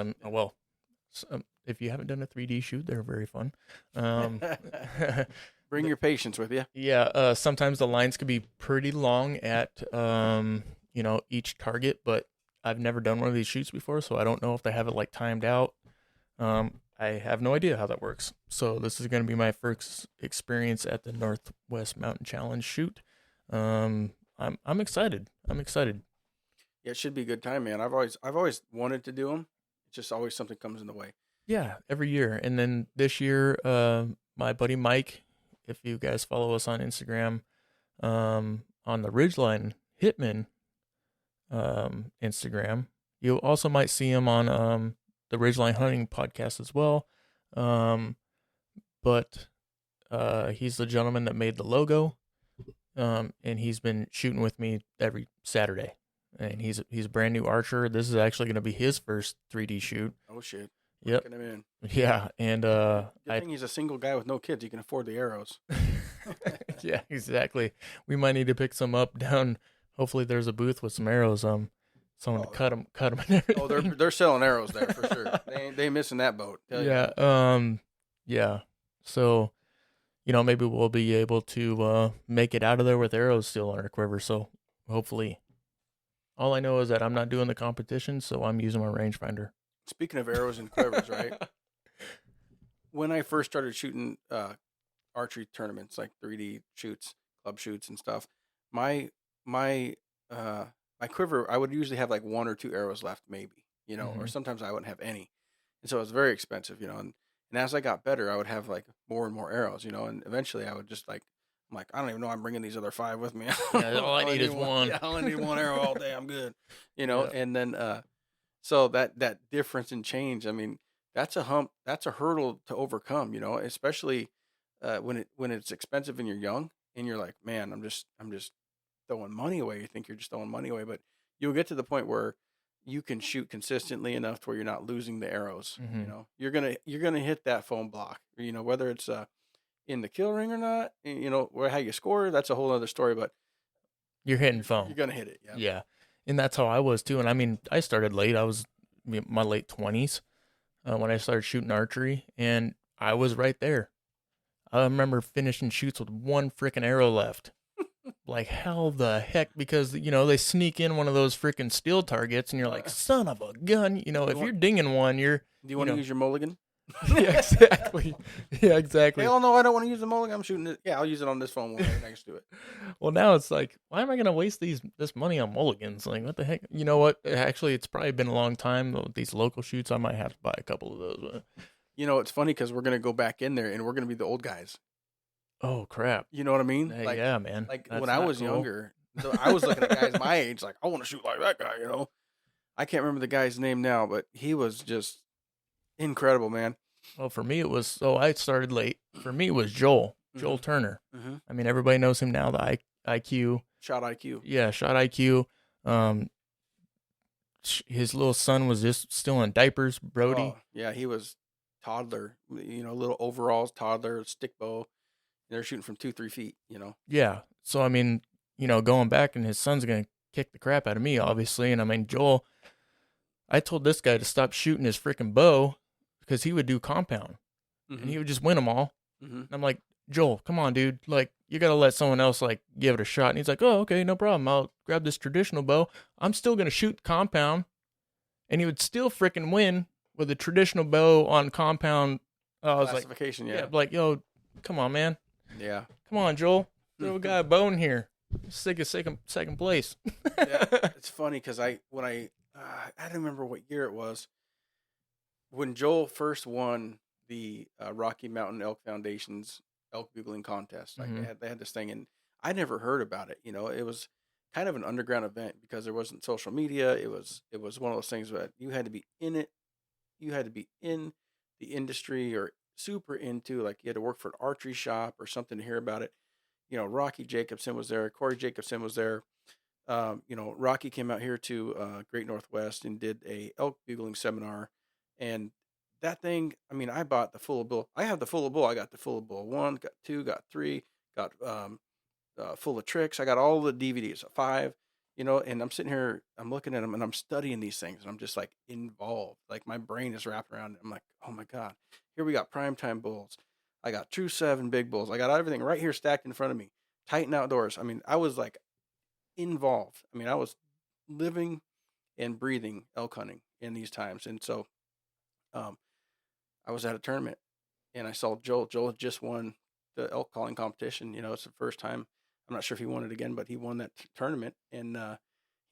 If you haven't done a 3D shoot, they're very fun. Bring your patience with you. Yeah, sometimes the lines could be pretty long at each target, but I've never done one of these shoots before, so I don't know if they have it like timed out. I have no idea how that works. So this is going to be my first experience at the Northwest Mountain Challenge shoot. I'm excited. I'm excited. Yeah, it should be a good time, man. I've always wanted to do them. It's just always something comes in the way. Yeah, every year. And then this year, my buddy Mike, if you guys follow us on Instagram, on the Ridgeline Hitman Instagram, you also might see him on the Ridgeline Hunting podcast as well. But he's the gentleman that made the logo, and he's been shooting with me every Saturday. And he's a brand new archer. This is actually going to be his first 3D shoot. Oh shit! Yep. Working him in. Yeah, and Good thing he's a single guy with no kids. He can afford the arrows. yeah, exactly. We might need to pick some up down. Hopefully, there's a booth with some arrows. Someone to cut them, and everything. Oh, they're selling arrows there for sure. They ain't missing that boat. Tell you. Yeah. Yeah. So, maybe we'll be able to make it out of there with arrows still on our quiver. So, hopefully. All I know is that I'm not doing the competition, so I'm using my rangefinder. Speaking of arrows and quivers, right? When I first started shooting archery tournaments, like 3D shoots, club shoots, and stuff, my quiver, I would usually have like 1 or 2 arrows left, maybe, or sometimes I wouldn't have any, and so it was very expensive, and And as I got better, I would have like more and more arrows, and eventually I would just like, I'm like, I don't even know I'm bringing these other 5 with me. Yeah, all I I only need need is one. one. Yeah, I only need one arrow all day. I'm good. Yeah. And then so that difference in change, I mean, that's a hump, that's a hurdle to overcome, especially when it's expensive and you're young and you're like, man, I'm just throwing money away. You think you're just throwing money away, but you'll get to the point where you can shoot consistently enough to where you're not losing the arrows. Hmm. You're gonna hit that foam block. Whether it's in the kill ring or not. Where how you score, that's a whole other story. But You're hitting you're foam. gonna hit it. Yeah. Yeah. And that's how I was too. And I mean, I started late. I was my late 20s when I started shooting archery, and I was right there. I remember finishing shoots with one freaking arrow left. Like, hell the heck, because, they sneak in one of those freaking steel targets, and you're like, son of a gun. If you're dinging one, you're, Do you want to use your mulligan? yeah, exactly. Yeah, exactly. Hell no, I don't want to use the mulligan. I'm shooting it. Yeah, I'll use it on this phone right next to it. Well, now it's like, why am I going to waste this money on mulligans? Like, what the heck? You know what? Actually, it's probably been a long time. With these local shoots, I might have to buy a couple of those. It's funny because we're gonna go back in there and we're gonna be the old guys. Oh, crap. You know what I mean? Hey, Like, yeah, man. like That's when I not was cool. younger, I was looking at guys my age, like I want to shoot like that guy. I can't remember the guy's name now, but he was just incredible, man. Well, for me, I started late. For me, it was Joel Turner. Mm-hmm. I mean, everybody knows him now, the IQ. Shot IQ. Yeah, shot IQ. His little son was just still in diapers, Brody. Oh, yeah, he was toddler, little overalls, toddler, stick bow. They're shooting from 2-3 feet, Yeah. So, I mean, going back, and his son's going to kick the crap out of me, obviously. And I mean, Joel, I told this guy to stop shooting his freaking bow because he would do compound and he would just win them all. Mm-hmm. And I'm like, Joel, come on, dude. Like, you got to let someone else, like, give it a shot. And he's like, oh, okay, no problem. I'll grab this traditional bow. I'm still going to shoot compound. And he would still freaking win with a traditional bow on compound. I was like, yeah. Like, yo, come on, man. Yeah. Come on, Joel. Throw a guy a bone here. Stick a second place. Yeah, it's funny because I don't remember what year it was when Joel first won the Rocky Mountain Elk Foundation's elk bugling contest. Like they had this thing, and I never heard about it. It was kind of an underground event because there wasn't social media. It was one of those things that you had to be in it. You had to be in the industry or super into, like you had to work for an archery shop or something to hear about it. Rocky Jacobson was there. Corey Jacobson was there. Rocky came out here to Great Northwest and did a elk bugling seminar. And that thing, I mean, I bought the full bull. I have the full bull. I got the full bull 1, got 2, got 3, got full of tricks. I got all the DVDs, 5, and I'm sitting here, I'm looking at them and I'm studying these things and I'm just like involved. Like my brain is wrapped around it. I'm like, oh my God, here we got primetime bulls. I got True 7 big bulls. I got everything right here stacked in front of me. Titan Outdoors. I mean, I was like involved. I mean, I was living and breathing elk hunting in these times. And so I was at a tournament and I saw Joel. Joel had just won the elk calling competition. It's the first time. I'm not sure if he won it again, but he won that tournament. And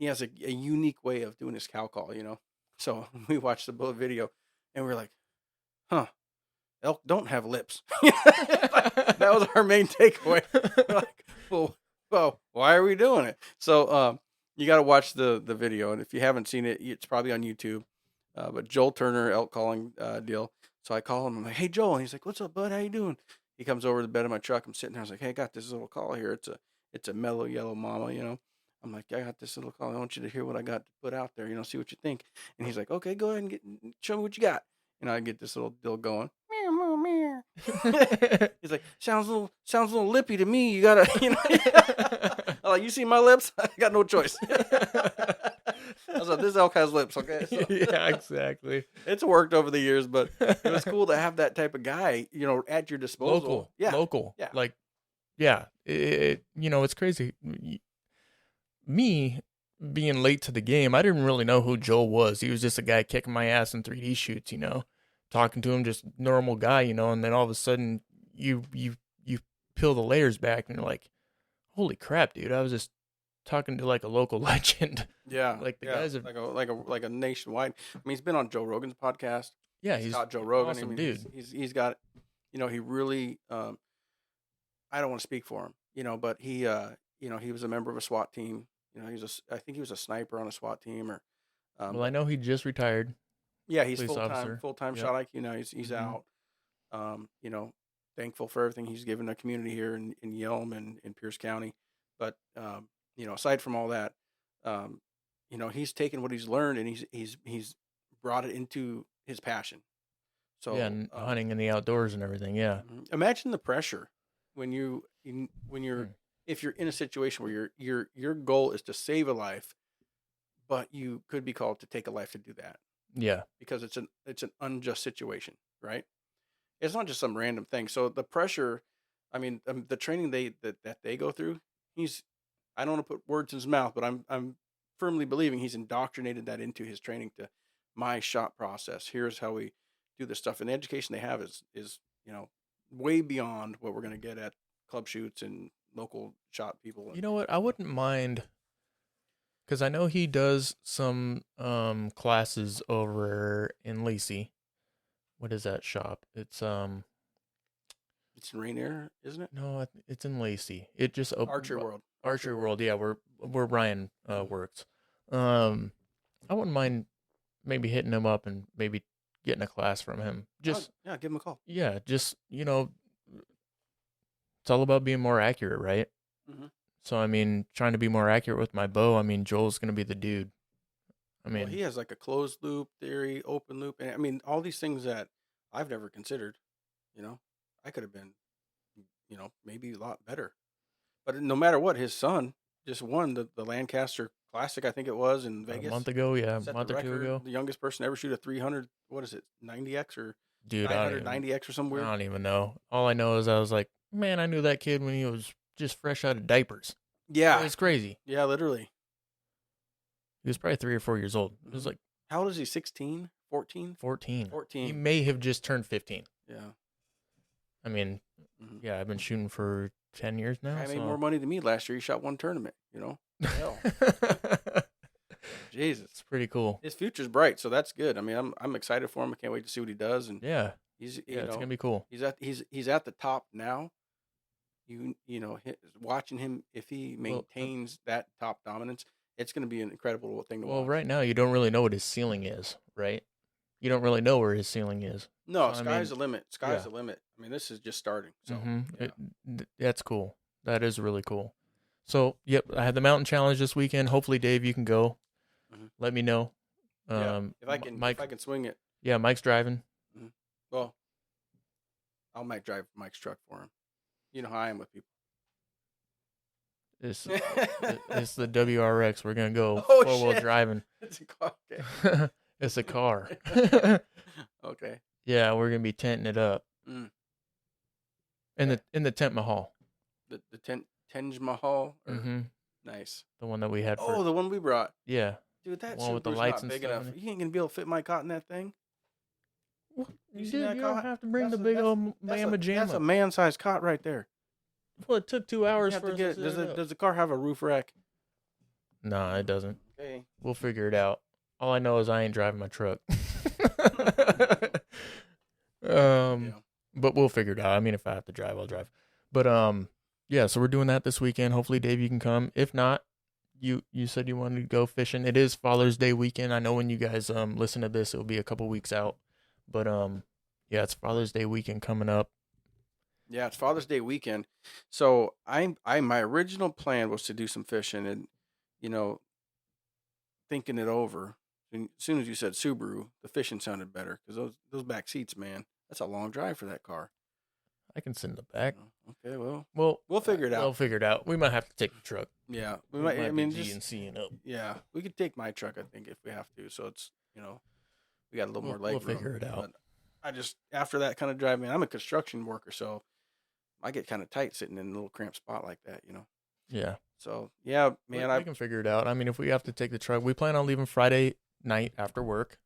he has a unique way of doing his cow call, So we watched the video and we were like, huh. Elk don't have lips. That was our main takeaway. Like, well, why are we doing it? So you got to watch the video, and if you haven't seen it, it's probably on YouTube. But Joel Turner elk calling deal. So I call him. I'm like, hey Joel, and he's like, what's up, bud? How you doing? He comes over to the bed of my truck. I'm sitting there. I was like, hey, I got this little call here. It's a mellow yellow mama. I'm like, I got this little call. I want you to hear what I got to put out there. See what you think. And he's like, okay, go ahead and show me what you got. And I get this little deal going. He's like, sounds a little lippy to me. You gotta, I'm like, you see my lips? I got no choice. I was like, this elk has lips, okay? So, yeah, exactly. It's worked over the years, but it was cool to have that type of guy, at your disposal. Local. Yeah. Like, yeah, it's crazy. Me being late to the game, I didn't really know who Joel was. He was just a guy kicking my ass in 3D shoots, talking to him, just normal guy, and then all of a sudden you peel the layers back and you're like, holy crap, dude, I was just talking to like a local legend. Yeah. Like the guys have like a nationwide. I mean, he's been on Joe Rogan's podcast. Yeah, He's he's taught Joe an Rogan. I awesome mean, dude. he's got, he really. I don't want to speak for him, but he was a member of a SWAT team. I think he was a sniper on a SWAT team, or, Well, I but know he just retired, yeah, he's police officer. full time Yep. shot IQ now. He's Hmm. out. You know, thankful for everything he's given the community here in Yelm and in Pierce County. But aside from all that, um, he's taken what he's learned and he's brought it into his passion. Yeah, So and hunting in the outdoors and everything. Yeah. imagine the pressure when when you're Mm. if you're in a situation where your goal is to save a life, but you could be called to take a life to do that Yeah. because it's an unjust situation, right? It's not just some random thing. So the pressure, I mean, the training that they go through, he's I don't want to put words in his mouth, but I'm firmly believing he's indoctrinated that into his training to my shot process. Here's how we do this stuff, and the education they have is way beyond what we're going to get at club shoots and local shot people. You know what? I wouldn't mind because I know he does some classes over in Lacey. What is that shop? It's in Rainier, isn't it? No, it's in Lacey. It just opened. Archer World. Archer World. Yeah, where Ryan Mhm. works. I wouldn't mind maybe hitting him up and maybe getting a class from him. Oh, Just yeah, give him a call. yeah, just it's all about being more accurate, right? Mm-hmm. So I mean, trying to be more accurate with my bow. I mean, Joel's gonna be the dude. I Well, mean, he has like a closed loop theory, open loop, and I mean all these things that I've never considered. You know, I could have been, maybe a lot better. But no matter what, his son just won the Lancaster Classic, I think it was in a Vegas. month ago, yeah, a Set the month or two record, ago, the youngest person to ever shoot a 300. What is it, 90x or dude. 990x or some I weird? don't even know. All I know is I was like, man, I knew that kid when he was just fresh out of diapers. Yeah, It's crazy. yeah, literally. He was probably 3 or 4 years old. It was Hmm. like How old is he? 16, 14, 14. He 14. may have just turned 15. Yeah. I mean, Hmm. yeah, I've been shooting for 10 years now, Guy made more so money than me last year. He shot one tournament. Hell, Jesus. it's pretty cool. His future's bright, so that's good. I mean, I'm excited for him. I can't wait to see what he does. And Yeah, he's yeah, it's gonna be cool. he's at the top now. Watching him, if he Well, maintains that top dominance, it's going to be an incredible thing to well, watch. right now you don't really know what his ceiling is, right? You don't really know where his ceiling is. No, So I sky's mean, the limit. Sky's yeah. the limit. I mean, this is just starting. So yeah. That's cool. That is really cool. So, yep, I had the mountain challenge this weekend. Hopefully, Dave, you can go. Hmm. Let me know. Yeah, if Mike, I can swing it. yeah, Mike's driving. Hmm. Well, I'll might drive Mike's truck for him. You know how I am with people. It's it's the WRX. We're gonna go Oh 4-wheel shit! driving. It's a car. Okay. It's a car. Okay. Yeah, we're gonna be tenting it up Mm. in Okay. the tent mahal. The Tenj Mahal. Mm-hmm. Nice. The one that we had Oh, for the one we brought. yeah, Dude, the that one with the Subaru's lights not and big stuff enough. in it. You ain't gonna be able to fit my cot in that thing. You seen did. that You don't cot? have to bring the That's a- big that's- old That's Bama that's a Jamma. man-sized cot right there. Well, it took 2 hours You have for to us get. to Does set it? it up. Does the car have a roof rack? No, it doesn't. Okay. We'll figure it out. All I know is I ain't driving my truck. Yeah. But we'll figure it out. I mean, if I have to drive, I'll drive. But yeah. So we're doing that this weekend. Hopefully, Dave, you can come. If not, you said you wanted to go fishing. It is Father's Day weekend. I know when you guys listen to this, it'll be a couple weeks out. But yeah, it's Father's Day weekend coming up. Yeah, it's Father's Day weekend. So my original plan was to do some fishing, and you know, thinking it over. And as soon as you said Subaru, the fishing sounded better because those back seats, man, that's a long drive for that car. I can sit in the back. Okay, well, Well, we'll figure it We'll out. figure it out. We might have to take the truck. Yeah, we We might. might I be mean, GNCing up. yeah, we could take my truck, I think, if we have to. So it's we got a little more leg We'll room. figure it out. But I just after that kind of drive, man, I'm a construction worker, so I get kind of tight sitting in a little cramped spot like that. Yeah. So yeah, man, we can figure it out. I mean, if we have to take the truck, we plan on leaving Friday night after work.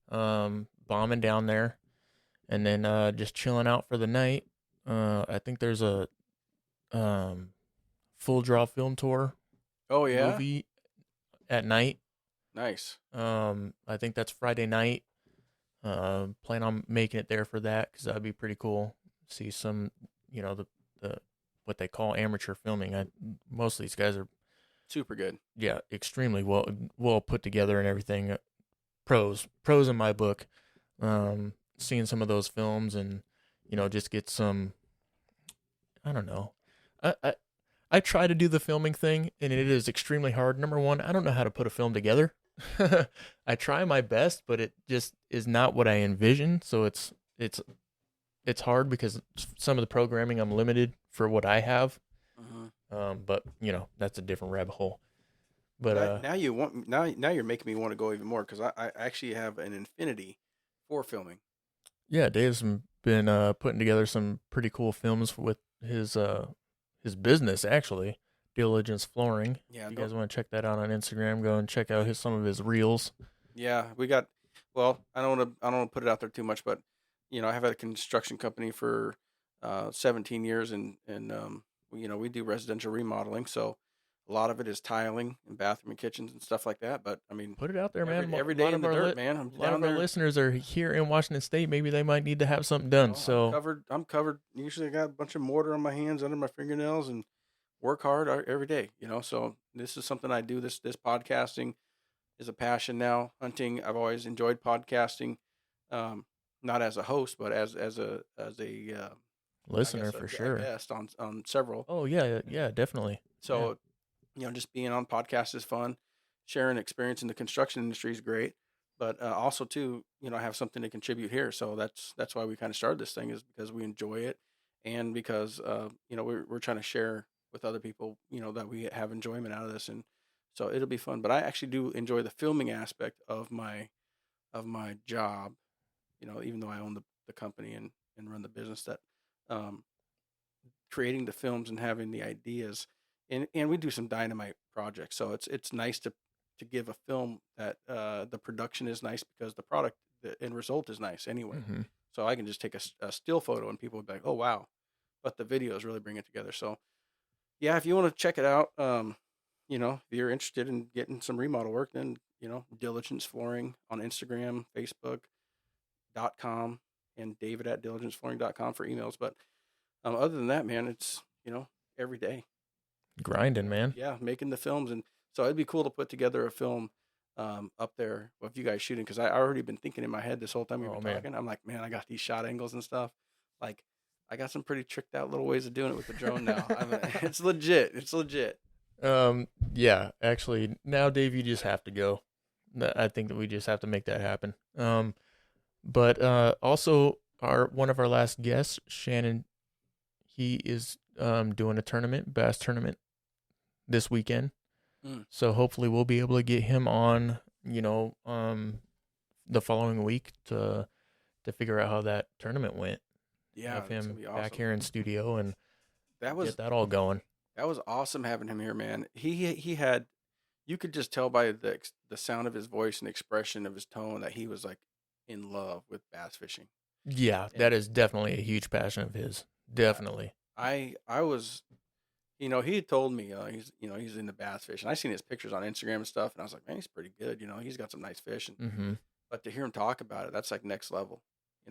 Bombing down there, and then just chilling out for the night. I think there's a full draw film tour Oh yeah, movie at night. nice. I think that's Friday night. Plan on making it there for that because that'd be pretty cool. See some, the what they call amateur filming. Most of these guys are, Super good. yeah, extremely well put together and everything. Pros in my book. Seeing some of those films and just get some. I don't know. I I try to do the filming thing, and it is extremely hard. Number one, I don't know how to put a film together. I try my best, but it just is not what I envision. So it's hard because some of the programming I'm limited for what I have. But that's a different rabbit hole. But Now you're making me want to go even more because I actually have an infinity for filming. yeah, Dave's been putting together some pretty cool films with his business actually, Diligence Flooring. Yeah, If you guys want to check that out on Instagram, go and check out some of his reels. yeah, we got. Well, I don't want to put it out there too much, but I have had a construction company for 17 years, and we do residential remodeling, so a lot of it is tiling and bathroom and kitchens and stuff like that. But I mean, Put it out there, man. every A day lot in of the our dirt, man. I'm a lot down of our there. listeners are here in Washington State. Maybe they might need to have something done. I'm So covered. I'm covered. Usually, I got a bunch of mortar on my hands, under my fingernails, and work hard every day. So this is something I do. This podcasting is a passion now. Hunting, I've always enjoyed podcasting, um, not as a host, but as a I listener guess for a sure. guest on several. Oh yeah, yeah, definitely. Yeah. So just being on podcasts is fun. Sharing experience in the construction industry is great, but also too, I have something to contribute here. So that's why we kind of started this thing, is because we enjoy it, and because we're trying to share with other people, that we have enjoyment out of this, and so it'll be fun. But I actually do enjoy the filming aspect of my job. Even though I own the company and run the business, that um, creating the films and having the ideas, and we do some dynamite projects. So it's nice to give a film that the production is nice because the end result is nice anyway. Mm-hmm. So I can just take a still photo and people would be like, oh wow, but the videos really bring it together. So yeah, if you want to check it out, if you're interested in getting some remodel work, then Diligence Flooring on Instagram, Facebook.com, and David at diligenceflooring.com for emails. But other than that, man, it's every day. Grinding, man. Yeah, making the films, and so it'd be cool to put together a film up there with you guys shooting, because I already been thinking in my head this whole time we've been man. talking. I'm like, man, I got these shot angles and stuff. Like, I got some pretty tricked out little ways of doing it with the drone now. It's legit. It's legit. Yeah, actually, now Dave, you just have to go. I think that we just have to make that happen. But also one of our last guests, Shannon, he is doing a bass tournament this weekend. So hopefully we'll be able to get him on, the following week to figure out how that tournament went. Yeah, Have him be awesome. back here in studio and That was get that all going. That was awesome having him here, man. He had, you could just tell by the sound of his voice and expression of his tone that he was like in love with bass fishing. Yeah, And that is definitely a huge passion of his. Definitely. I was, he had told me he's into bass fishing. I seen his pictures on Instagram and stuff, and I was like, man, he's pretty good. He's got some nice fish. But to hear him talk about it, that's like next level.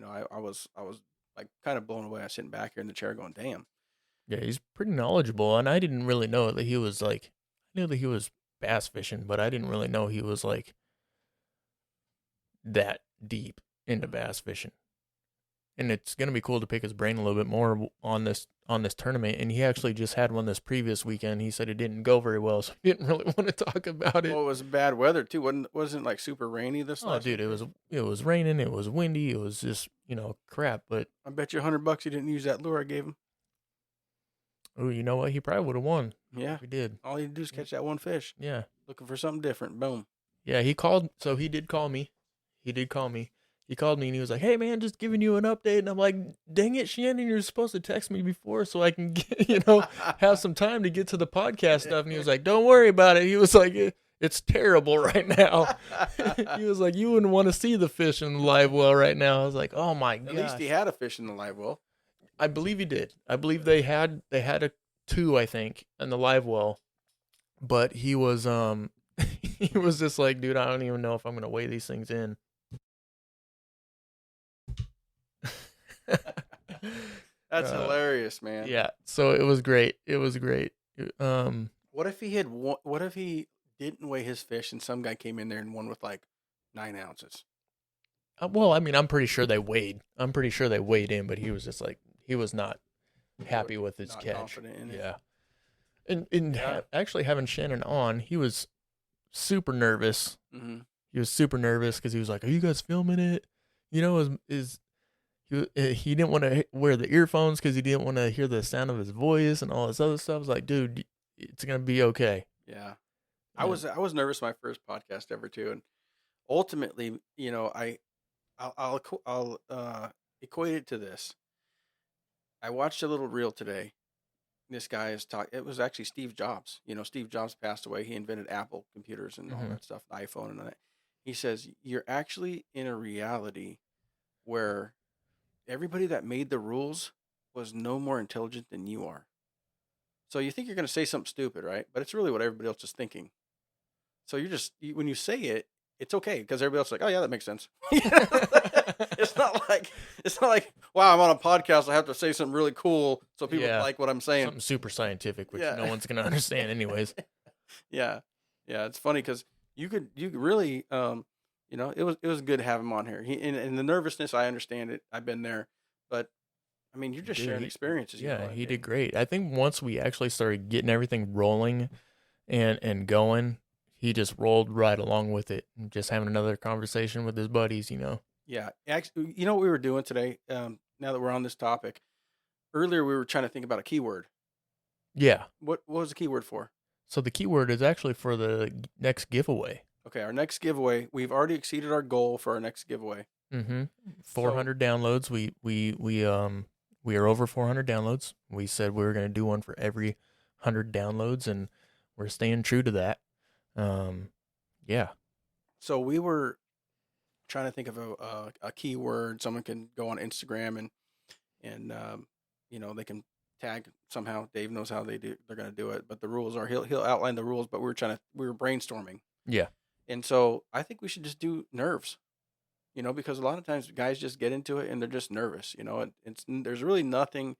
I was like kind of blown away. I was sitting back here in the chair going, damn. Yeah, he's pretty knowledgeable, and I didn't really know that he was like, I knew that he was bass fishing, but I didn't really know he was like that deep into bass fishing. And it's gonna be cool to pick his brain a little bit more on this tournament. And he actually just had one this previous weekend. He said it didn't go very well, so he didn't really want to talk about it. Well, it was bad weather too. Wasn't like super rainy this last dude, weekend? it was raining, it was windy, it was just crap. But I bet you $100 he didn't use that lure I gave him. oh, you know what? He probably would have won. Yeah, he did. All he had to do is catch that one fish. Yeah, Looking for something different. Boom. yeah. He called, so he did call me. He called me and he was like, "Hey man, just giving you an update." And I'm like, "Dang it, Shannon, you're supposed to text me before so I can get, have some time to get to the podcast stuff." And he was like, "Don't worry about it." He was like, "It's terrible right now." He was like, "You wouldn't want to see the fish in the live well right now." I was like, "Oh my god." At least he had a fish in the live well. I believe he did. I believe they had a two, I think, in the live well. But he was he was just like, "Dude, I don't even know if I'm gonna weigh these things in." That's hilarious, man. Yeah. So it was great. It was great. Um, What if he had? What if he didn't weigh his fish and some guy came in there and won with like 9 ounces? well, I mean, I'm pretty sure they weighed. I'm pretty sure they weighed in, but he was just like he was not happy with his Not catch. confident in it. Yeah. And Yeah. actually having Shannon on, he was super nervous. Mm-hmm. He was super nervous because he was like, "Are you guys filming it?" You know, he didn't want to wear the earphones because he didn't want to hear the sound of his voice and all this other stuff. I was like, "Dude, it's gonna be okay." Yeah. I Yeah. was nervous my first podcast ever too, and ultimately, I'll equate it to this. I watched a little reel today. This guy is talking. It was actually Steve Jobs. Steve Jobs passed away. He invented Apple computers and all Mm-hmm. that stuff, the iPhone and all that. He says you're actually in a reality where everybody that made the rules was no more intelligent than you are. So you think you're going to say something stupid, right? But it's really what everybody else is thinking. So when you say it, it's okay because everybody else is like, oh yeah, that makes sense. It's not like wow, I'm on a podcast. I have to say something really cool so people Yeah. like what I'm saying. Something super scientific, which Yeah. no one's gonna understand anyways. Yeah, it's funny because you could really it was good to have him on here. And the nervousness, I understand it. I've been there, but I mean, you're just Dude, sharing experiences. Yeah, he did great. I think once we actually started getting everything rolling and going, he just rolled right along with it, and just having another conversation with his buddies. Yeah, actually, you know what we were doing today? Now that we're on this topic, earlier we were trying to think about a keyword. Yeah. What was the keyword for? So the keyword is actually for the next giveaway. Okay, our next giveaway. We've already exceeded our goal for our next giveaway. Mm-hmm. 400 downloads. We are over 400 downloads. We said we were going to do one for every 100 downloads, and we're staying true to that. Yeah. So we were trying to think of a keyword. Someone can go on Instagram and they can tag somehow. Dave knows how they're going to do it, but the rules are he'll outline the rules. But we were brainstorming. Yeah. And so I think we should just do nerves. Because a lot of times guys just get into it and they're just nervous. There's really nothing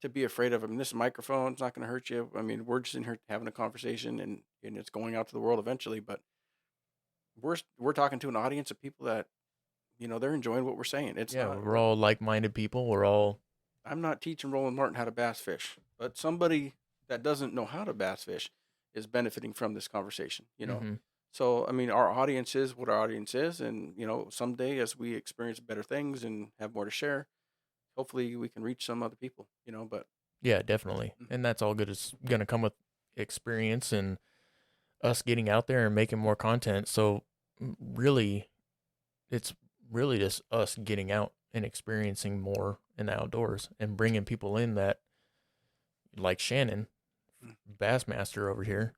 to be afraid of. I mean, this microphone's not going to hurt you. I mean, we're just in here having a conversation and it's going out to the world eventually. But we're talking to an audience of people that they're enjoying what we're saying. We're all like-minded people. We're all. I'm not teaching Roland Martin how to bass fish, but somebody that doesn't know how to bass fish is benefiting from this conversation. Mm-hmm. So, I mean, our audience is what our audience is. And, someday as we experience better things and have more to share, hopefully we can reach some other people, but. Yeah, definitely. Mm-hmm. And that's all good. It's going to come with experience and us getting out there and making more content. So really, it's really just us getting out and experiencing more in the outdoors and bringing people in that, like Shannon, Bassmaster over here,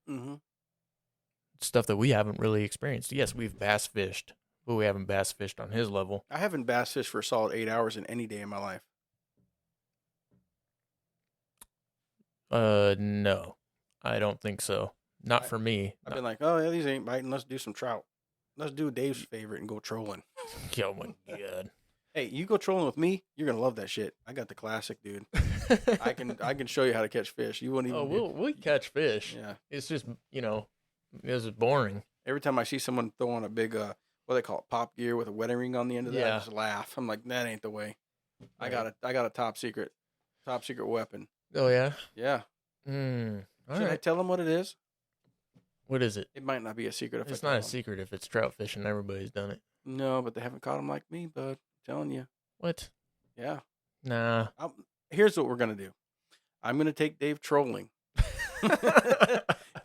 Mm-hmm. stuff that we haven't really experienced. Yes, we've bass fished, but we haven't bass fished on his level. I haven't bass fished for a solid 8 hours in any day in my life. No, I don't think so. Not for me. I've been like, oh, yeah, these ain't biting. Let's do some trout. Let's do Dave's favorite and go trolling. Oh my God. Hey, you go trolling with me, you're gonna love that shit. I got the classic, dude. I can show you how to catch fish. You wouldn't even. Oh, we'll catch fish. Yeah. It's just it's boring. Every time I see someone throw on a big what they call it, pop gear with a wedding ring on the end of that, Yeah. I just laugh. I'm like, that ain't the way. Right. I got a top secret weapon. Oh yeah. Yeah. All Should I right. tell them what it is? What is it? It might not be a secret if It's I not tell a them. secret if it's trout fishing. Everybody's done it. No, but they haven't caught them like me, bud. I'm telling you. What? Yeah. Nah. Here's what we're gonna do. I'm gonna take Dave trolling.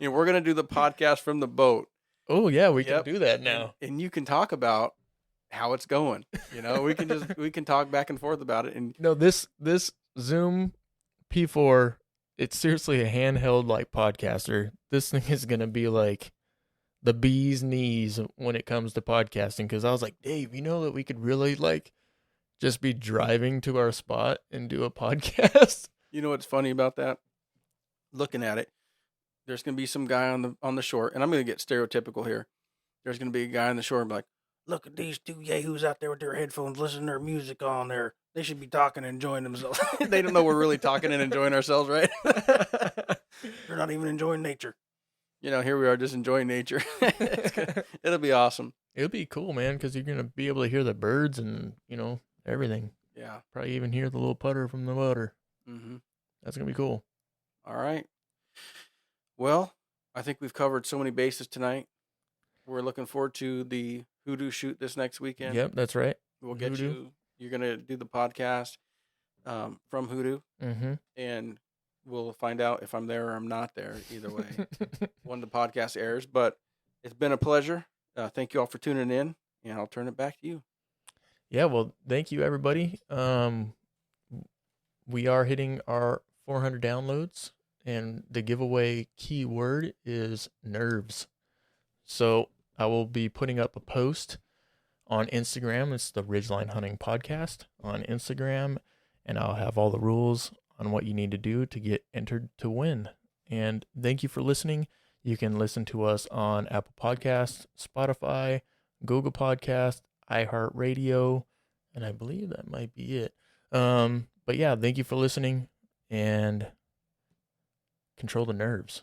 We're gonna do the podcast from the boat. Oh yeah, we can do that now. And you can talk about how it's going. We can talk back and forth about it. And No, this Zoom P4, it's seriously a handheld like podcaster. This thing is gonna be like the bee's knees when it comes to podcasting. Because I was like, Dave, you know that we could really like just be driving to our spot and do a podcast. you know what's funny about that? Looking at it, there's gonna be some guy on the shore, and I'm gonna get stereotypical here. There's gonna be a guy on the shore and be like, look at these two yahoos out there with their headphones, listening to their music on there. They should be talking and enjoying themselves. They don't know we're really talking and enjoying ourselves, right? They're not even enjoying nature. Here we are just enjoying nature. It'll be awesome. It'll be cool, man, because you're gonna be able to hear the birds and everything. Yeah. Probably even hear the little putter from the water. Mm-hmm. That's gonna be cool. All right. Well, I think we've covered so many bases tonight. We're looking forward to the hoodoo shoot this next weekend. Yep, that's right. We'll get you. You're gonna do the podcast from Hoodoo, and we'll find out if I'm there or I'm not there. Either way, when the podcast airs. But it's been a pleasure. Thank you all for tuning in, and I'll turn it back to you. Yeah, well, thank you, everybody. We are hitting our 400 downloads, and the giveaway keyword is nerves. So I will be putting up a post on Instagram. It's the Ridgeline Hunting Podcast on Instagram, and I'll have all the rules on what you need to do to get entered to win. And thank you for listening. You can listen to us on Apple Podcasts, Spotify, Google Podcasts, iHeartRadio, and I believe that might be it. But yeah, thank you for listening, and control the nerves.